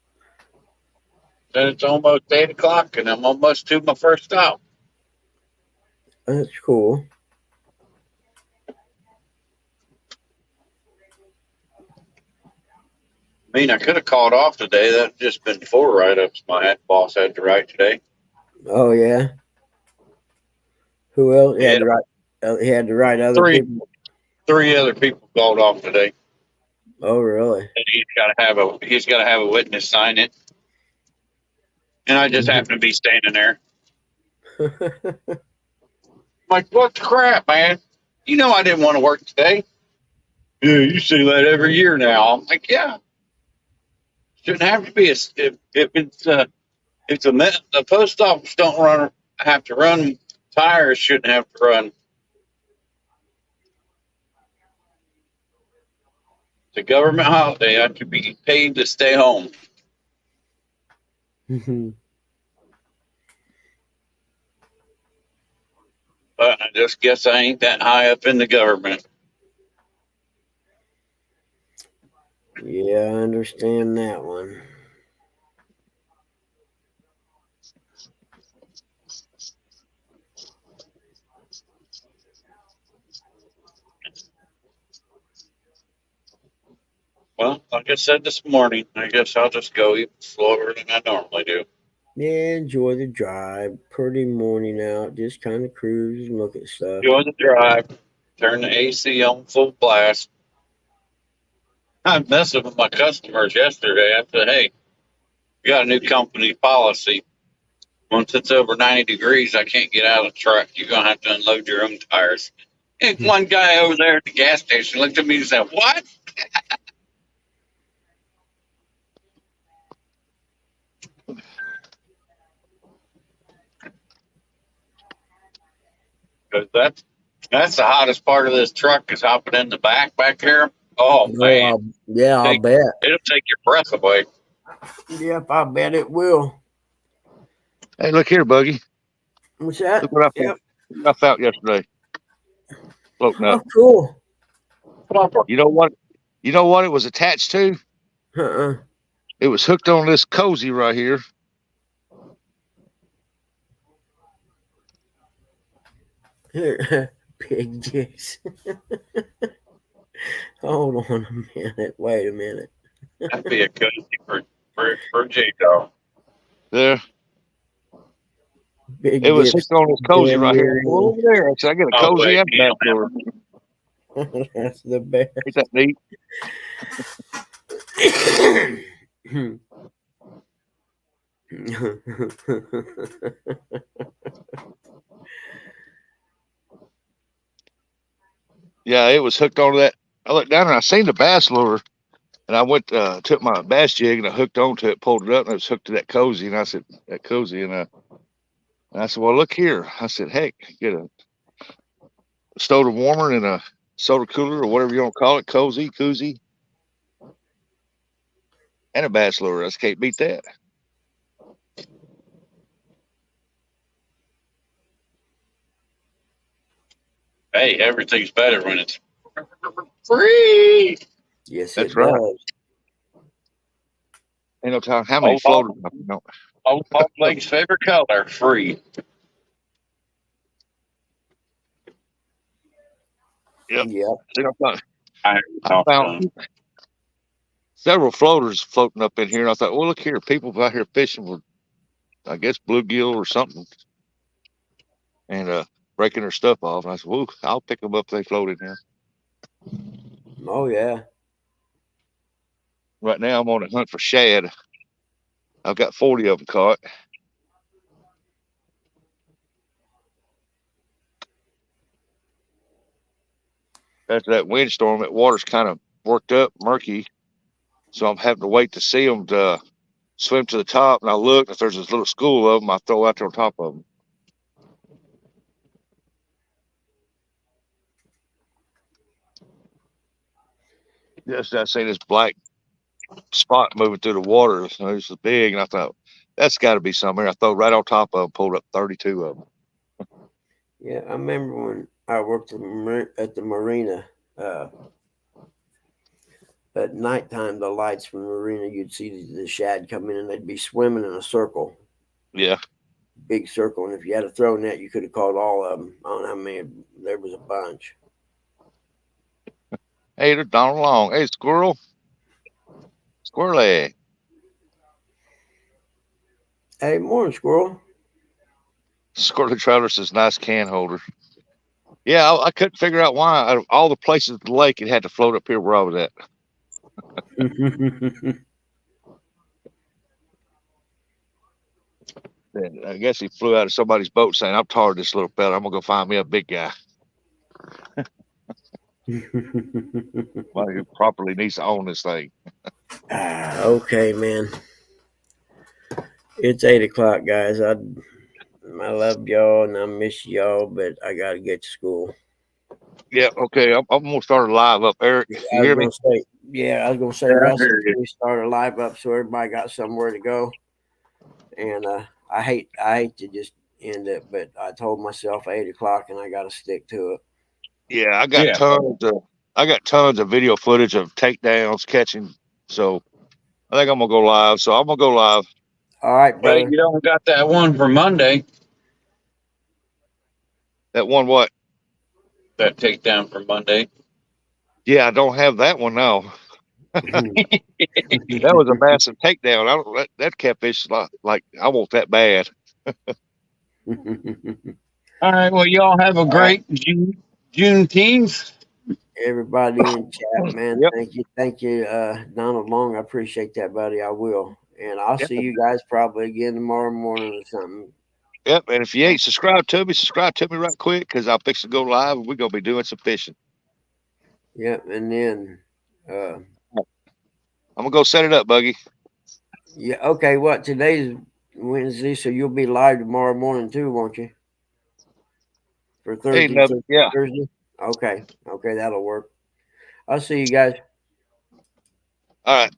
Then it's almost 8 o'clock, and I'm almost to my first stop. That's cool. I mean, I could have called off today. That's just been 4 write-ups my boss had to write today. Oh yeah. Who else? He Yeah, had to write. He had to write other 3 people. 3 other people called off today, Oh really? and he's got to have a witness sign it. And I just happen to be standing there. I'm like, what the crap, man? You know I didn't want to work today. Yeah, you say that every year now. I'm like, yeah. Shouldn't have to be if it's the post office don't have to run tires, shouldn't have to run. It's a government holiday. I should be paid to stay home. But I just guess I ain't that high up in the government. Yeah, I understand that one. Well, like I said this morning, I guess I'll just go even slower than I normally do. Yeah, enjoy the drive. Pretty morning out. Just kind of cruise and look at stuff. Enjoy the drive. Turn the AC on full blast. I'm messing with my customers yesterday. I said, hey, we got a new company policy. Once it's over 90 degrees, I can't get out of the truck. You're going to have to unload your own tires. And one guy over there at the gas station looked at me and said, what? Because that's the hottest part of this truck is hopping in the back here. Oh, man. I'll bet. It'll take your breath away. Yep, I bet it will. Hey, look here, Buggy. What's that? Look what I found yesterday. Floating Oh, up. cool. You know what? You know what it was attached to? It was hooked on this cozy right here. Here, Big Jigs. Hold on a minute. Wait a minute. That'd be a cozy for J-Dog. There. Big It was Dips. hooked on this cozy Damn right here. near Well, over there. So I get a cozy and a back door. That's the best. Ain't that neat? Yeah, it was hooked onto that. I looked down and I seen the bass lure, and I went took my bass jig and I hooked onto it, pulled it up, and it was hooked to that cozy. And I said, that cozy, and I said, well, look here. I said, heck, get a soda warmer and a soda cooler or whatever you want to call it, koozie, and a bass lure. I just can't beat that. Hey, everything's better when it's free. Yes, That's it right. does. Ain't no time. How many Oh, floaters? No. Old Blake's favorite color, free. Yep. Yep. I found several floaters floating up in here, and I thought, well, look here, people out here fishing with, I guess, bluegill or something, and breaking their stuff off. And I said, well, I'll pick them up if they float in here. Oh, yeah. Right now, I'm on a hunt for shad. I've got 40 of them caught. After that windstorm, that water's kind of worked up, murky. So I'm having to wait to see them to swim to the top. And I look, if there's this little school of them, I throw out there on top of them. Yes, I see this black spot moving through the water. So it's big, and I thought that's got to be somewhere. I throw right on top of them, pulled up 32 of them. Yeah, I remember when I worked at the marina. At nighttime, the lights from the marina, you'd see the shad come in, and they'd be swimming in a circle. Yeah, big circle. And if you had a throw net, you could have caught all of them. I don't know how many. There was a bunch. Hey, they're down along. Hey, squirrel. Squirrely. Hey, morning, squirrel. Squirrely Traveler says, nice can holder. Yeah, I couldn't figure out why out of all the places at the lake, it had to float up here where I was at. And I guess he flew out of somebody's boat saying, I'm tired of this little fella. I'm going to go find me a big guy. Well, he properly needs to own this thing. Okay, man. It's 8 o'clock, guys. I love y'all and I miss y'all, but I got to get to school. Yeah, okay. I'm going to start a live up. Eric, you hear me? I was going to say, Russ, we started a live up so everybody got somewhere to go. And I hate to just end it, but I told myself 8 o'clock and I got to stick to it. Yeah, I got tons of video footage of takedowns, catching. So I think I'm going to go live. So I'm going to go live. All right, brother. Hey, you don't got that one for Monday. That one what? That takedown for Monday. Yeah, I don't have that one now. That was a massive takedown. I don't that catfish like I want that bad. All right. Well, y'all have a great Juneteenth. everybody in chat, man. Yep. Thank you, Donald Long. I appreciate that, buddy. I will, and I'll Yep. see you guys probably again tomorrow morning or something. Yep. And if you ain't subscribed to me right quick because I'll fix to go live and we're gonna be doing some fishing. Yep, and then, I'm gonna go set it up, Buggy. yeah, okay. What today's Wednesday, so you'll be live tomorrow morning too, won't you? For Hey, Thursday, Nub, yeah. Thursday. Okay, that'll work. I'll see you guys. All right.